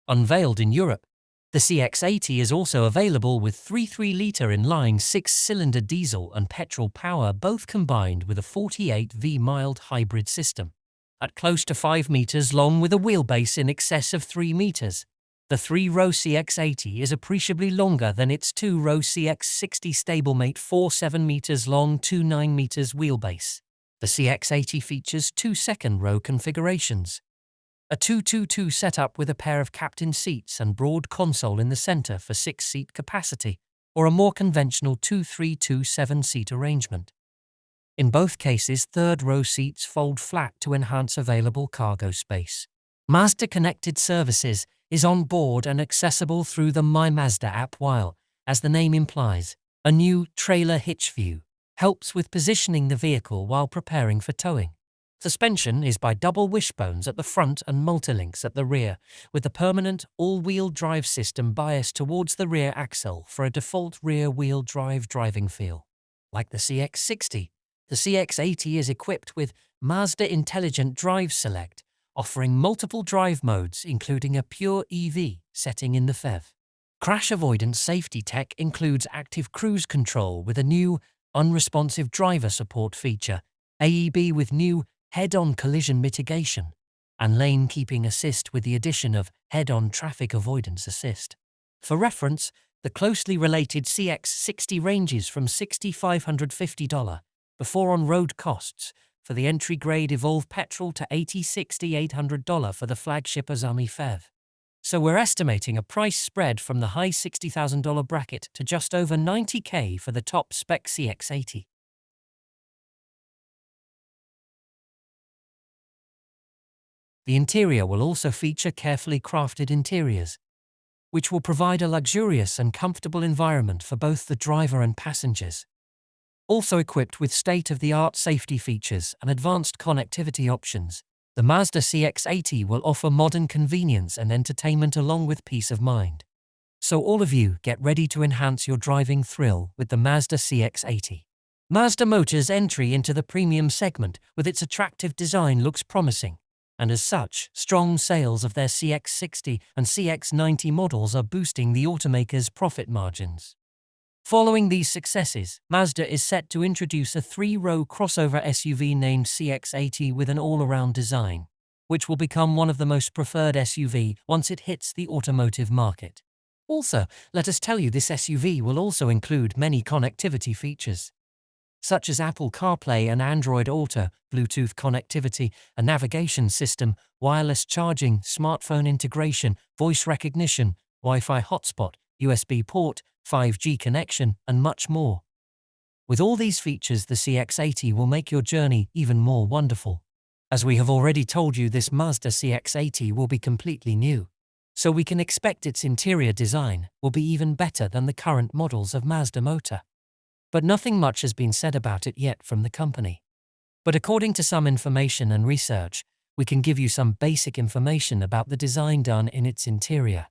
Unveiled in Europe, the CX-80 is also available with 3.3-litre inline 6-cylinder diesel and petrol power, both combined with a 48V mild hybrid system. At close to 5 meters long with a wheelbase in excess of 3 meters, the 3-row CX-80 is appreciably longer than its 2-row CX-60 stablemate 4.7 meters long 2.9 meters wheelbase. The CX-80 features 2 second-row configurations. A 2-2-2 setup with a pair of captain seats and broad console in the center for 6-seat capacity, or a more conventional 2-3-2 7-seat arrangement. In both cases, third-row seats fold flat to enhance available cargo space. Mazda Connected Services is on board and accessible through the My Mazda app while, as the name implies, a new trailer hitch view helps with positioning the vehicle while preparing for towing. Suspension is by double wishbones at the front and multilinks at the rear, with the permanent all-wheel drive system biased towards the rear axle for a default rear-wheel drive driving feel. Like the CX-60, the CX-80 is equipped with Mazda Intelligent Drive Select, offering multiple drive modes including a pure EV setting in the PHEV. Crash avoidance safety tech includes active cruise control with a new unresponsive driver support feature, AEB with new head-on collision mitigation, and lane keeping assist with the addition of head-on traffic avoidance assist. For reference, the closely related CX-60 ranges from $6,550 before on-road costs for the entry-grade Evolve petrol to $86,800 for the flagship Azami PHEV. So we're estimating a price spread from the high $60,000 bracket to just over $90,000 for the top spec CX-80. The interior will also feature carefully crafted interiors, which will provide a luxurious and comfortable environment for both the driver and passengers. Also equipped with state-of-the-art safety features and advanced connectivity options, the Mazda CX-80 will offer modern convenience and entertainment along with peace of mind. So all of you, get ready to enhance your driving thrill with the Mazda CX-80. Mazda Motors' entry into the premium segment with its attractive design looks promising, and as such, strong sales of their CX-60 and CX-90 models are boosting the automaker's profit margins. Following these successes, Mazda is set to introduce a 3-row crossover SUV named CX-80 with an all-around design. which will become one of the most preferred SUV once it hits the automotive market. Also, let us tell you this SUV will also include many connectivity features, such as Apple CarPlay and Android Auto, Bluetooth connectivity, a navigation system, wireless charging, smartphone integration, voice recognition, Wi-Fi hotspot, USB port, 5G connection, and much more. With all these features, the CX-80 will make your journey even more wonderful. As we have already told you, this Mazda CX-80 will be completely new, so we can expect its interior design will be even better than the current models of Mazda Motor. But nothing much has been said about it yet from the company. But according to some information and research, we can give you some basic information about the design done in its interior.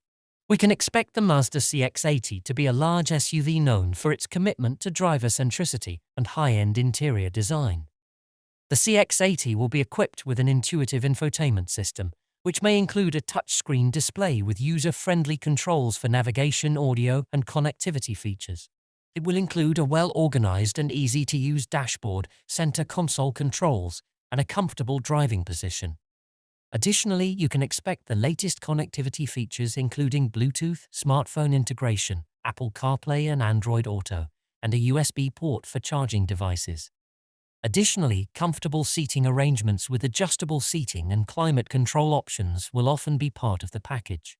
We can expect the Mazda CX-80 to be a large SUV known for its commitment to driver centricity and high-end interior design. The CX-80 will be equipped with an intuitive infotainment system, which may include a touchscreen display with user-friendly controls for navigation, audio, and connectivity features. It will include a well-organized and easy-to-use dashboard, center console controls, and a comfortable driving position. Additionally, you can expect the latest connectivity features including Bluetooth, smartphone integration, Apple CarPlay and Android Auto, and a USB port for charging devices. Additionally, comfortable seating arrangements with adjustable seating and climate control options will often be part of the package.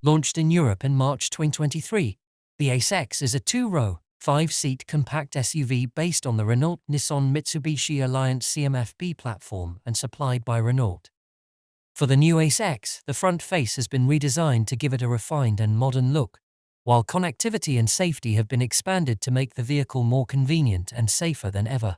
Launched in Europe in March 2023, the Ace X is a two-row, five-seat compact SUV based on the Renault-Nissan-Mitsubishi Alliance CMF-B platform and supplied by Renault. For the new Ace X, the front face has been redesigned to give it a refined and modern look, while connectivity and safety have been expanded to make the vehicle more convenient and safer than ever.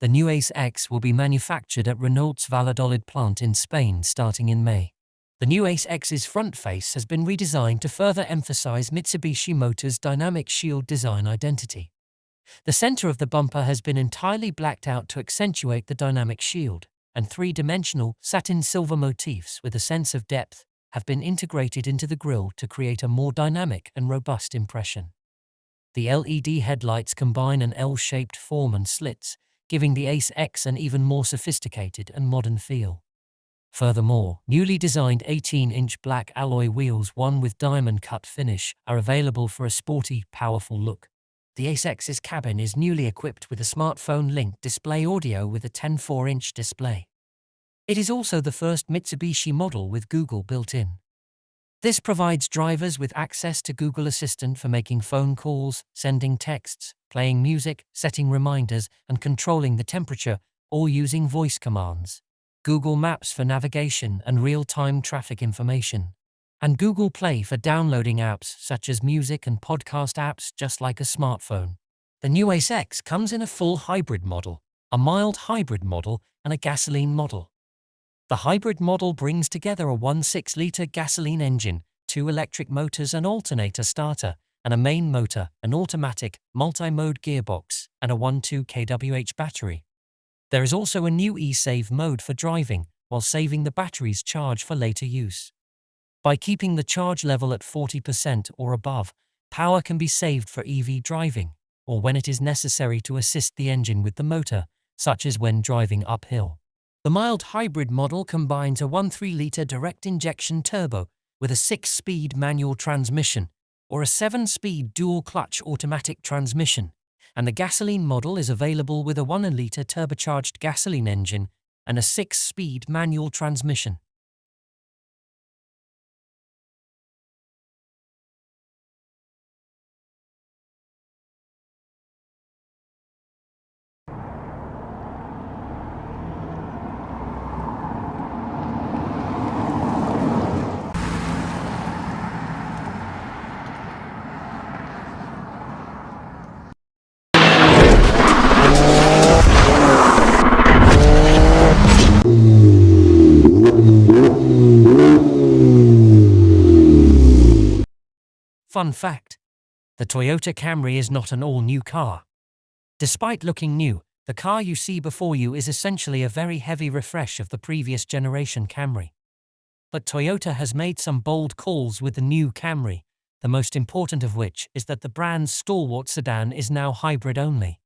The new Ace X will be manufactured at Renault's Valladolid plant in Spain starting in May. The new Ace X's front face has been redesigned to further emphasize Mitsubishi Motors' dynamic shield design identity. The center of the bumper has been entirely blacked out to accentuate the dynamic shield, and three-dimensional satin silver motifs with a sense of depth have been integrated into the grille to create a more dynamic and robust impression. The LED headlights combine an L-shaped form and slits, giving the Ace X an even more sophisticated and modern feel. Furthermore, newly designed 18-inch black alloy wheels, one with diamond-cut finish, are available for a sporty, powerful look. The Ace X's cabin is newly equipped with a smartphone-linked display audio with a 10.4-inch display. It is also the first Mitsubishi model with Google built in. This provides drivers with access to Google Assistant for making phone calls, sending texts, playing music, setting reminders, and controlling the temperature, all using voice commands. Google Maps for navigation and real-time traffic information, and Google Play for downloading apps such as music and podcast apps just like a smartphone. The new Ace X comes in a full hybrid model, a mild hybrid model, and a gasoline model. The hybrid model brings together a 1.6-liter gasoline engine, two electric motors, an alternator starter, and a main motor, an automatic, multi-mode gearbox, and a 1.2 kWh battery. There is also a new eSave mode for driving, while saving the battery's charge for later use. By keeping the charge level at 40% or above, power can be saved for EV driving, or when it is necessary to assist the engine with the motor, such as when driving uphill. The mild hybrid model combines a 1.3-liter direct injection turbo with a 6-speed manual transmission, or a 7-speed dual-clutch automatic transmission, and the gasoline model is available with a 1-liter turbocharged gasoline engine and a 6-speed manual transmission. Fun fact: the Toyota Camry is not an all-new car. Despite looking new, the car you see before you is essentially a very heavy refresh of the previous generation Camry. But Toyota has made some bold calls with the new Camry, the most important of which is that the brand's stalwart sedan is now hybrid only.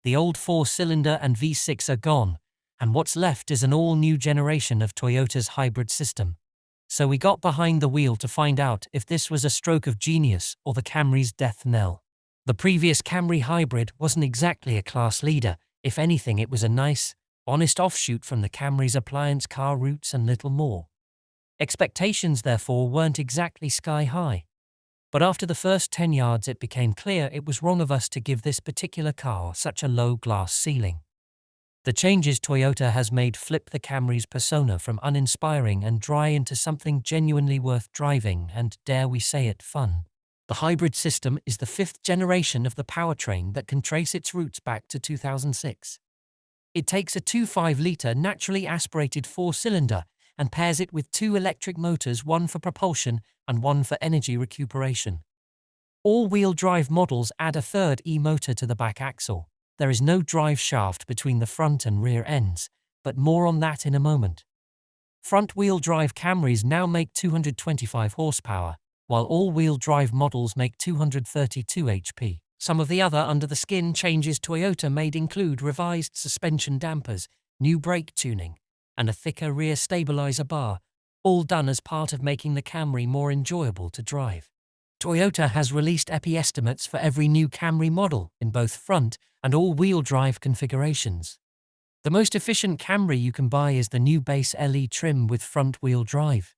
The old 4-cylinder and V6 are gone, and what's left is an all-new generation of Toyota's hybrid system. So we got behind the wheel to find out if this was a stroke of genius or the Camry's death knell. The previous Camry Hybrid wasn't exactly a class leader. If anything, it was a nice, honest offshoot from the Camry's appliance car roots and little more. Expectations, therefore, weren't exactly sky high. But after the first 10 yards, it became clear it was wrong of us to give this particular car such a low glass ceiling. The changes Toyota has made flip the Camry's persona from uninspiring and dry into something genuinely worth driving and, dare we say it, fun. The hybrid system is the 5th generation of the powertrain that can trace its roots back to 2006. It takes a 2.5-litre naturally aspirated 4-cylinder and pairs it with 2 electric motors, one for propulsion and one for energy recuperation. All-wheel drive models add a third e-motor to the back axle. There is no drive shaft between the front and rear ends, but more on that in a moment. Front-wheel drive Camrys now make 225 horsepower, while all-wheel drive models make 232 HP. Some of the other under-the-skin changes Toyota made include revised suspension dampers, new brake tuning, and a thicker rear stabilizer bar, all done as part of making the Camry more enjoyable to drive. Toyota has released EPI estimates for every new Camry model in both front and all-wheel drive configurations. The most efficient Camry you can buy is the new base LE trim with front-wheel drive.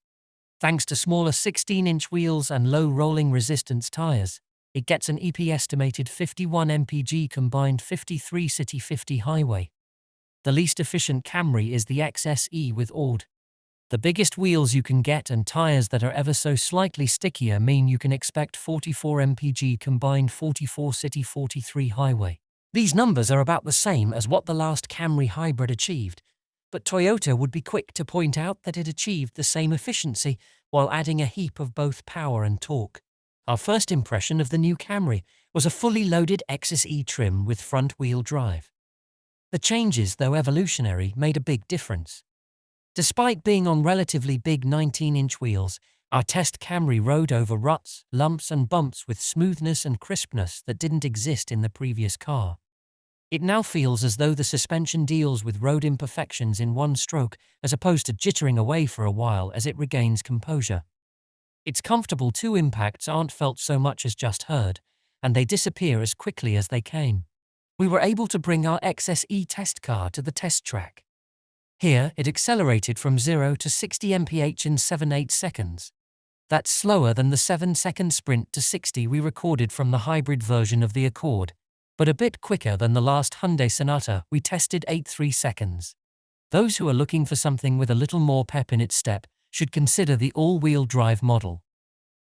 Thanks to smaller 16-inch wheels and low rolling resistance tires, it gets an EPI estimated 51 mpg combined 53 city 50 highway. The least efficient Camry is the XSE with AUD. The biggest wheels you can get and tires that are ever so slightly stickier mean you can expect 44 mpg combined 44 city 43 highway. These numbers are about the same as what the last Camry Hybrid achieved, but Toyota would be quick to point out that it achieved the same efficiency while adding a heap of both power and torque. Our first impression of the new Camry was a fully loaded XSE trim with front-wheel drive. The changes, though evolutionary, made a big difference. Despite being on relatively big 19-inch wheels, our test Camry rode over ruts, lumps and bumps with smoothness and crispness that didn't exist in the previous car. It now feels as though the suspension deals with road imperfections in one stroke as opposed to jittering away for a while as it regains composure. It's comfortable too. Impacts aren't felt so much as just heard, and they disappear as quickly as they came. We were able to bring our XSE test car to the test track. Here, it accelerated from 0 to 60 mph in 7.8 seconds. That's slower than the 7-second sprint to 60 we recorded from the hybrid version of the Accord, but a bit quicker than the last Hyundai Sonata we tested 8.3 seconds. Those who are looking for something with a little more pep in its step should consider the all-wheel drive model.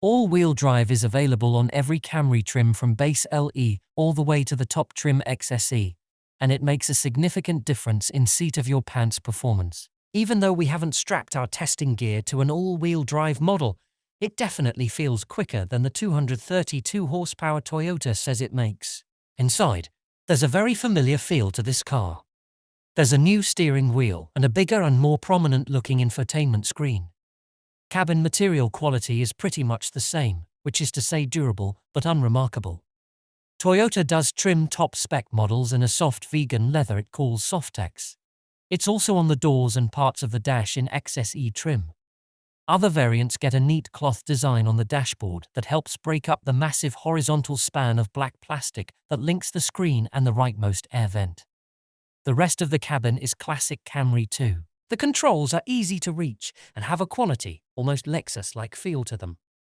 All-wheel drive is available on every Camry trim from base LE all the way to the top trim XSE, and it makes a significant difference in seat-of-your-pants performance. Even though we haven't strapped our testing gear to an all-wheel drive model, it definitely feels quicker than the 232 horsepower Toyota says it makes. Inside, there's a very familiar feel to this car. There's a new steering wheel and a bigger and more prominent-looking infotainment screen. Cabin material quality is pretty much the same, which is to say durable but unremarkable. Toyota does trim top-spec models in a soft vegan leather it calls Softex. It's also on the doors and parts of the dash in XSE trim. Other variants get a neat cloth design on the dashboard that helps break up the massive horizontal span of black plastic that links the screen and the rightmost air vent. The rest of the cabin is classic Camry too. The controls are easy to reach and have a quality, almost Lexus-like feel to them.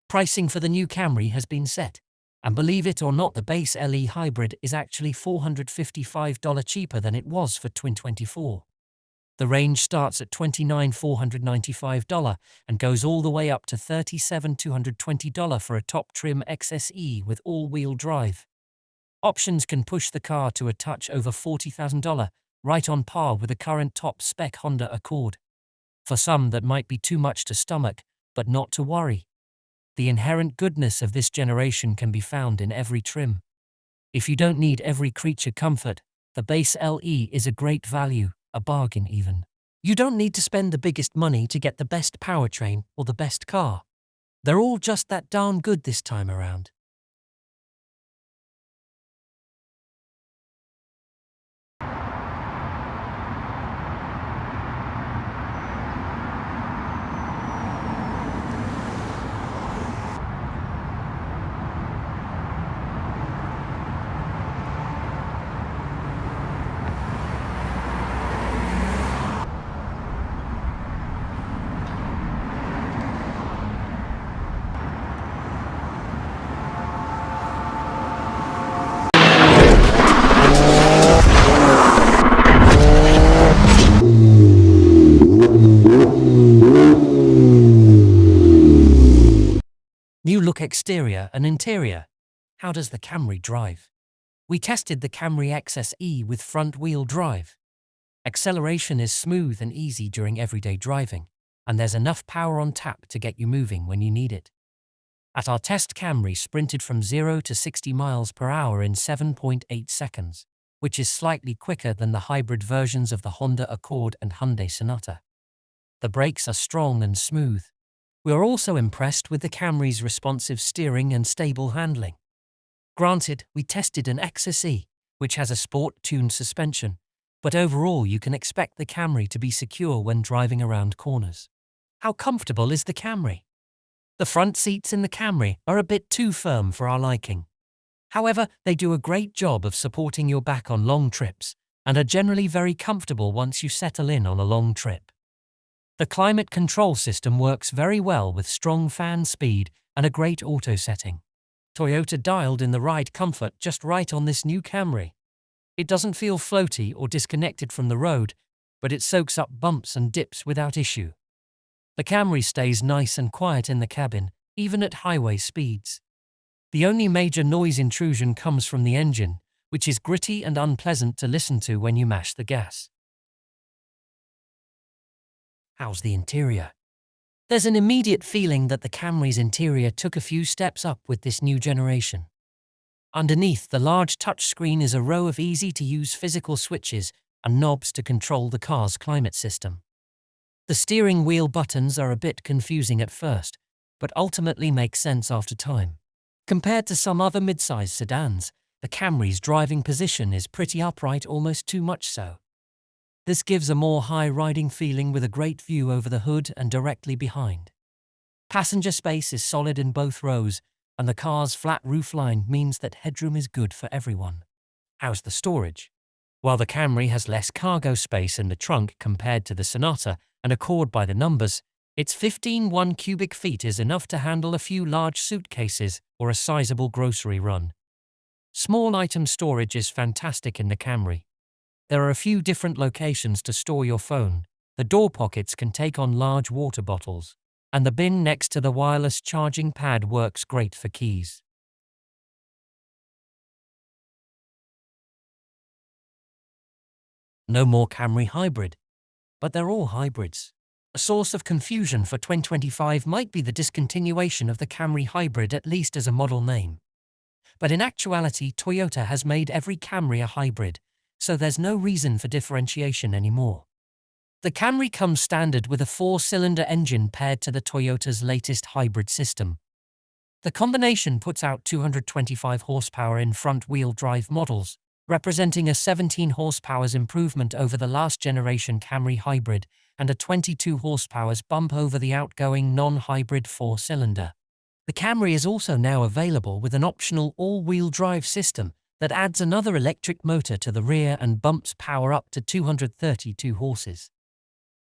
Pricing for the new Camry has been set, and believe it or not, the base LE Hybrid is actually $455 cheaper than it was for 2024. The range starts at $29,495 and goes all the way up to $37,220 for a top trim XSE with all-wheel drive. Options can push the car to a touch over $40,000, right on par with the current top-spec Honda Accord. For some, that might be too much to stomach, but not to worry. The inherent goodness of this generation can be found in every trim. If you don't need every creature comfort, the base LE is a great value, a bargain even. You don't need to spend the biggest money to get the best powertrain or the best car. They're all just that darn good this time around. New look exterior and interior. How does the Camry drive? We tested the Camry XSE with front-wheel drive. Acceleration is smooth and easy during everyday driving, and there's enough power on tap to get you moving when you need it. At our test, Camry sprinted from 0 to 60 miles per hour in 7.8 seconds, which is slightly quicker than the hybrid versions of the Honda Accord and Hyundai Sonata. The brakes are strong and smooth. We are also impressed with the Camry's responsive steering and stable handling. Granted, we tested an XSE, which has a sport-tuned suspension, but overall you can expect the Camry to be secure when driving around corners. How comfortable is the Camry? The front seats in the Camry are a bit too firm for our liking. However, they do a great job of supporting your back on long trips and are generally very comfortable once you settle in on a long trip. The climate control system works very well with strong fan speed and a great auto setting. Toyota dialed in the ride comfort just right on this new Camry. It doesn't feel floaty or disconnected from the road, but it soaks up bumps and dips without issue. The Camry stays nice and quiet in the cabin, even at highway speeds. The only major noise intrusion comes from the engine, which is gritty and unpleasant to listen to when you mash the gas. How's the interior? There's an immediate feeling that the Camry's interior took a few steps up with this new generation. Underneath the large touchscreen is a row of easy-to-use physical switches and knobs to control the car's climate system. The steering wheel buttons are a bit confusing at first, but ultimately make sense after time. Compared to some other mid-size sedans, the Camry's driving position is pretty upright, almost too much so. This gives a more high-riding feeling with a great view over the hood and directly behind. Passenger space is solid in both rows, and the car's flat roofline means that headroom is good for everyone. How's the storage? While the Camry has less cargo space in the trunk compared to the Sonata and Accord by the numbers, its 15 cubic feet is enough to handle a few large suitcases or a sizable grocery run. Small item storage is fantastic in the Camry. There are a few different locations to store your phone. The door pockets can take on large water bottles, and the bin next to the wireless charging pad works great for keys. No more Camry Hybrid, but they're all hybrids. A source of confusion for 2025 might be the discontinuation of the Camry Hybrid, at least as a model name. But in actuality, Toyota has made every Camry a hybrid, so there's no reason for differentiation anymore. The Camry comes standard with a 4-cylinder engine paired to the Toyota's latest hybrid system. The combination puts out 225 horsepower in front-wheel drive models, representing a 17 horsepower's improvement over the last generation Camry Hybrid and a 22 horsepower's bump over the outgoing non-hybrid 4-cylinder. The Camry is also now available with an optional all-wheel drive system that adds another electric motor to the rear and bumps power up to 232 horses.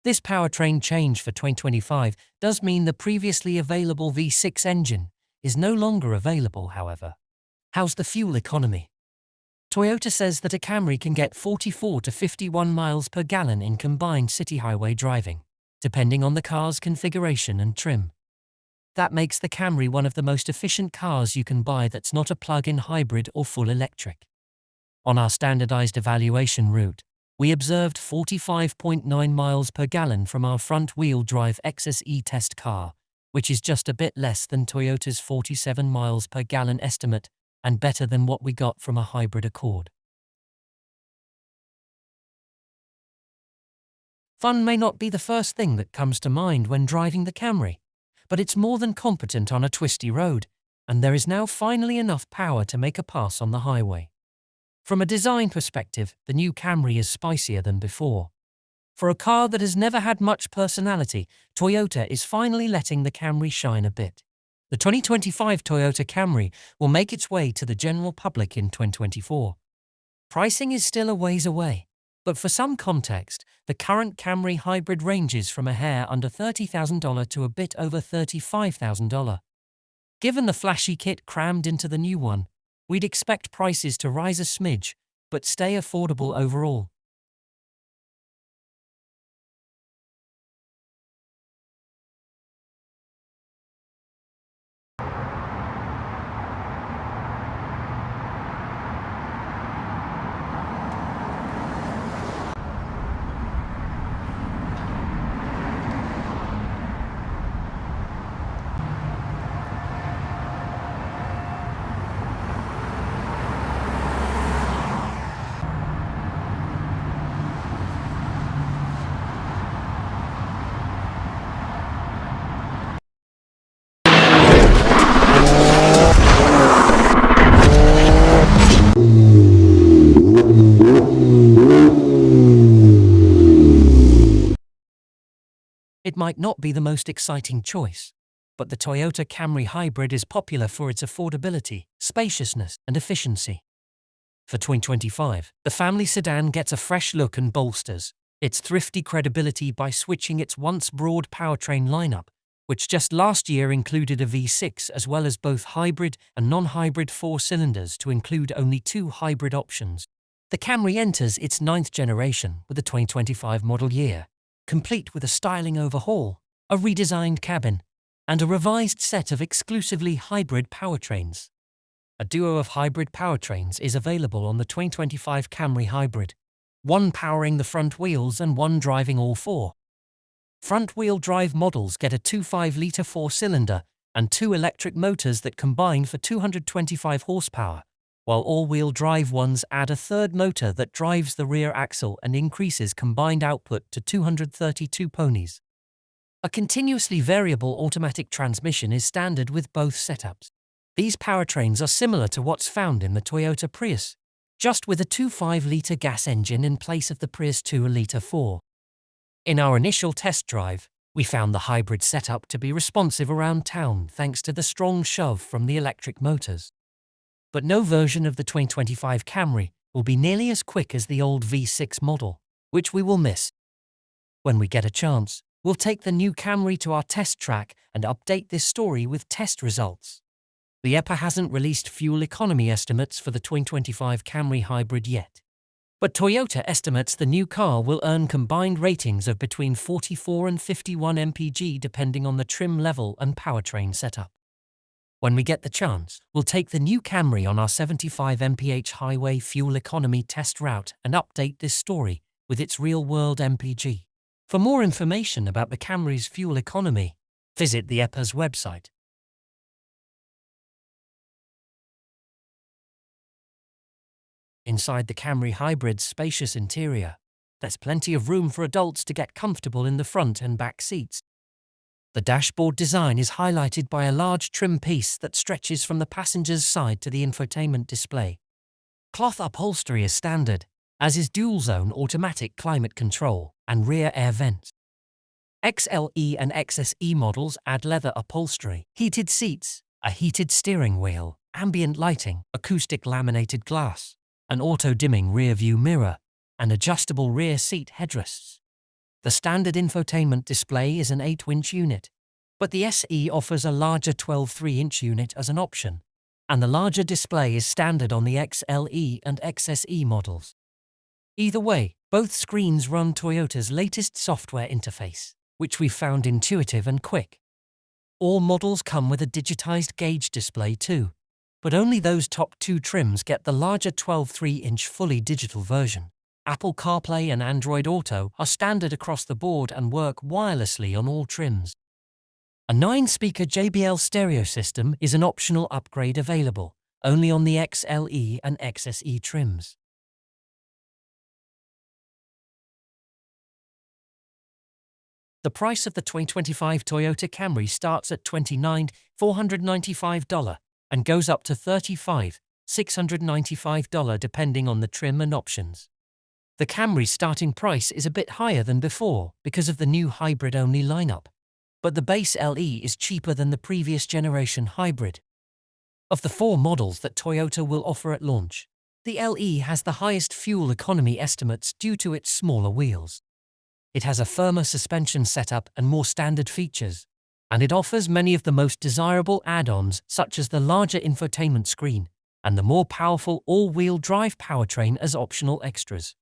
This powertrain change for 2025 does mean the previously available V6 engine is no longer available, however. How's the fuel economy? Toyota says that a Camry can get 44 to 51 miles per gallon in combined city highway driving, depending on the car's configuration and trim. That makes the Camry one of the most efficient cars you can buy that's not a plug-in hybrid or full electric. On our standardized evaluation route, we observed 45.9 miles per gallon from our front-wheel drive XSE test car, which is just a bit less than Toyota's 47 miles per gallon estimate and better than what we got from a hybrid Accord. Fun may not be the first thing that comes to mind when driving the Camry, but it's more than competent on a twisty road, and there is now finally enough power to make a pass on the highway. From a design perspective, the new Camry is spicier than before. For a car that has never had much personality, Toyota is finally letting the Camry shine a bit. The 2025 Toyota Camry will make its way to the general public in 2024. Pricing is still a ways away, but for some context, the current Camry hybrid ranges from a hair under $30,000 to a bit over $35,000. Given the flashy kit crammed into the new one, we'd expect prices to rise a smidge, but stay affordable overall. It might not be the most exciting choice, but the Toyota Camry Hybrid is popular for its affordability, spaciousness, and efficiency. For 2025, the family sedan gets a fresh look and bolsters its thrifty credibility by switching its once broad powertrain lineup, which just last year included a V6 as well as both hybrid and non-hybrid 4-cylinders to include only 2 hybrid options. The Camry enters its 9th generation with the 2025 model year, complete with a styling overhaul, a redesigned cabin, and a revised set of exclusively hybrid powertrains. A duo of hybrid powertrains is available on the 2025 Camry Hybrid, one powering the front wheels and one driving all 4. Front-wheel drive models get a 2.5-litre 4-cylinder and 2 electric motors that combine for 225 horsepower, while all-wheel drive ones add a third motor that drives the rear axle and increases combined output to 232 ponies. A continuously variable automatic transmission is standard with both setups. These powertrains are similar to what's found in the Toyota Prius, just with a 2.5-litre gas engine in place of the Prius 2-litre 4. In our initial test drive, we found the hybrid setup to be responsive around town thanks to the strong shove from the electric motors. But no version of the 2025 Camry will be nearly as quick as the old V6 model, which we will miss. When we get a chance, we'll take the new Camry to our test track and update this story with test results. The EPA hasn't released fuel economy estimates for the 2025 Camry Hybrid yet, but Toyota estimates the new car will earn combined ratings of between 44 and 51 mpg depending on the trim level and powertrain setup. When we get the chance, we'll take the new Camry on our 75 mph highway fuel economy test route and update this story with its real-world MPG. For more information about the Camry's fuel economy, visit the EPA's website. Inside the Camry Hybrid's spacious interior, there's plenty of room for adults to get comfortable in the front and back seats. The dashboard design is highlighted by a large trim piece that stretches from the passenger's side to the infotainment display. Cloth upholstery is standard, as is dual-zone automatic climate control and rear air vents. XLE and XSE models add leather upholstery, heated seats, a heated steering wheel, ambient lighting, acoustic laminated glass, an auto-dimming rear-view mirror, and adjustable rear seat headrests. The standard infotainment display is an 8-inch unit, but the SE offers a larger 12.3-inch unit as an option, and the larger display is standard on the XLE and XSE models. Either way, both screens run Toyota's latest software interface, which we found intuitive and quick. All models come with a digitized gauge display too, but only those top 2 trims get the larger 12.3-inch fully digital version. Apple CarPlay and Android Auto are standard across the board and work wirelessly on all trims. A 9-speaker JBL stereo system is an optional upgrade available only on the XLE and XSE trims. The price of the 2025 Toyota Camry starts at $29,495 and goes up to $35,695 depending on the trim and options. The Camry's starting price is a bit higher than before because of the new hybrid-only lineup, but the base LE is cheaper than the previous generation hybrid. Of the 4 models that Toyota will offer at launch, the LE has the highest fuel economy estimates due to its smaller wheels. It has a firmer suspension setup and more standard features, and it offers many of the most desirable add-ons such as the larger infotainment screen and the more powerful all-wheel drive powertrain as optional extras.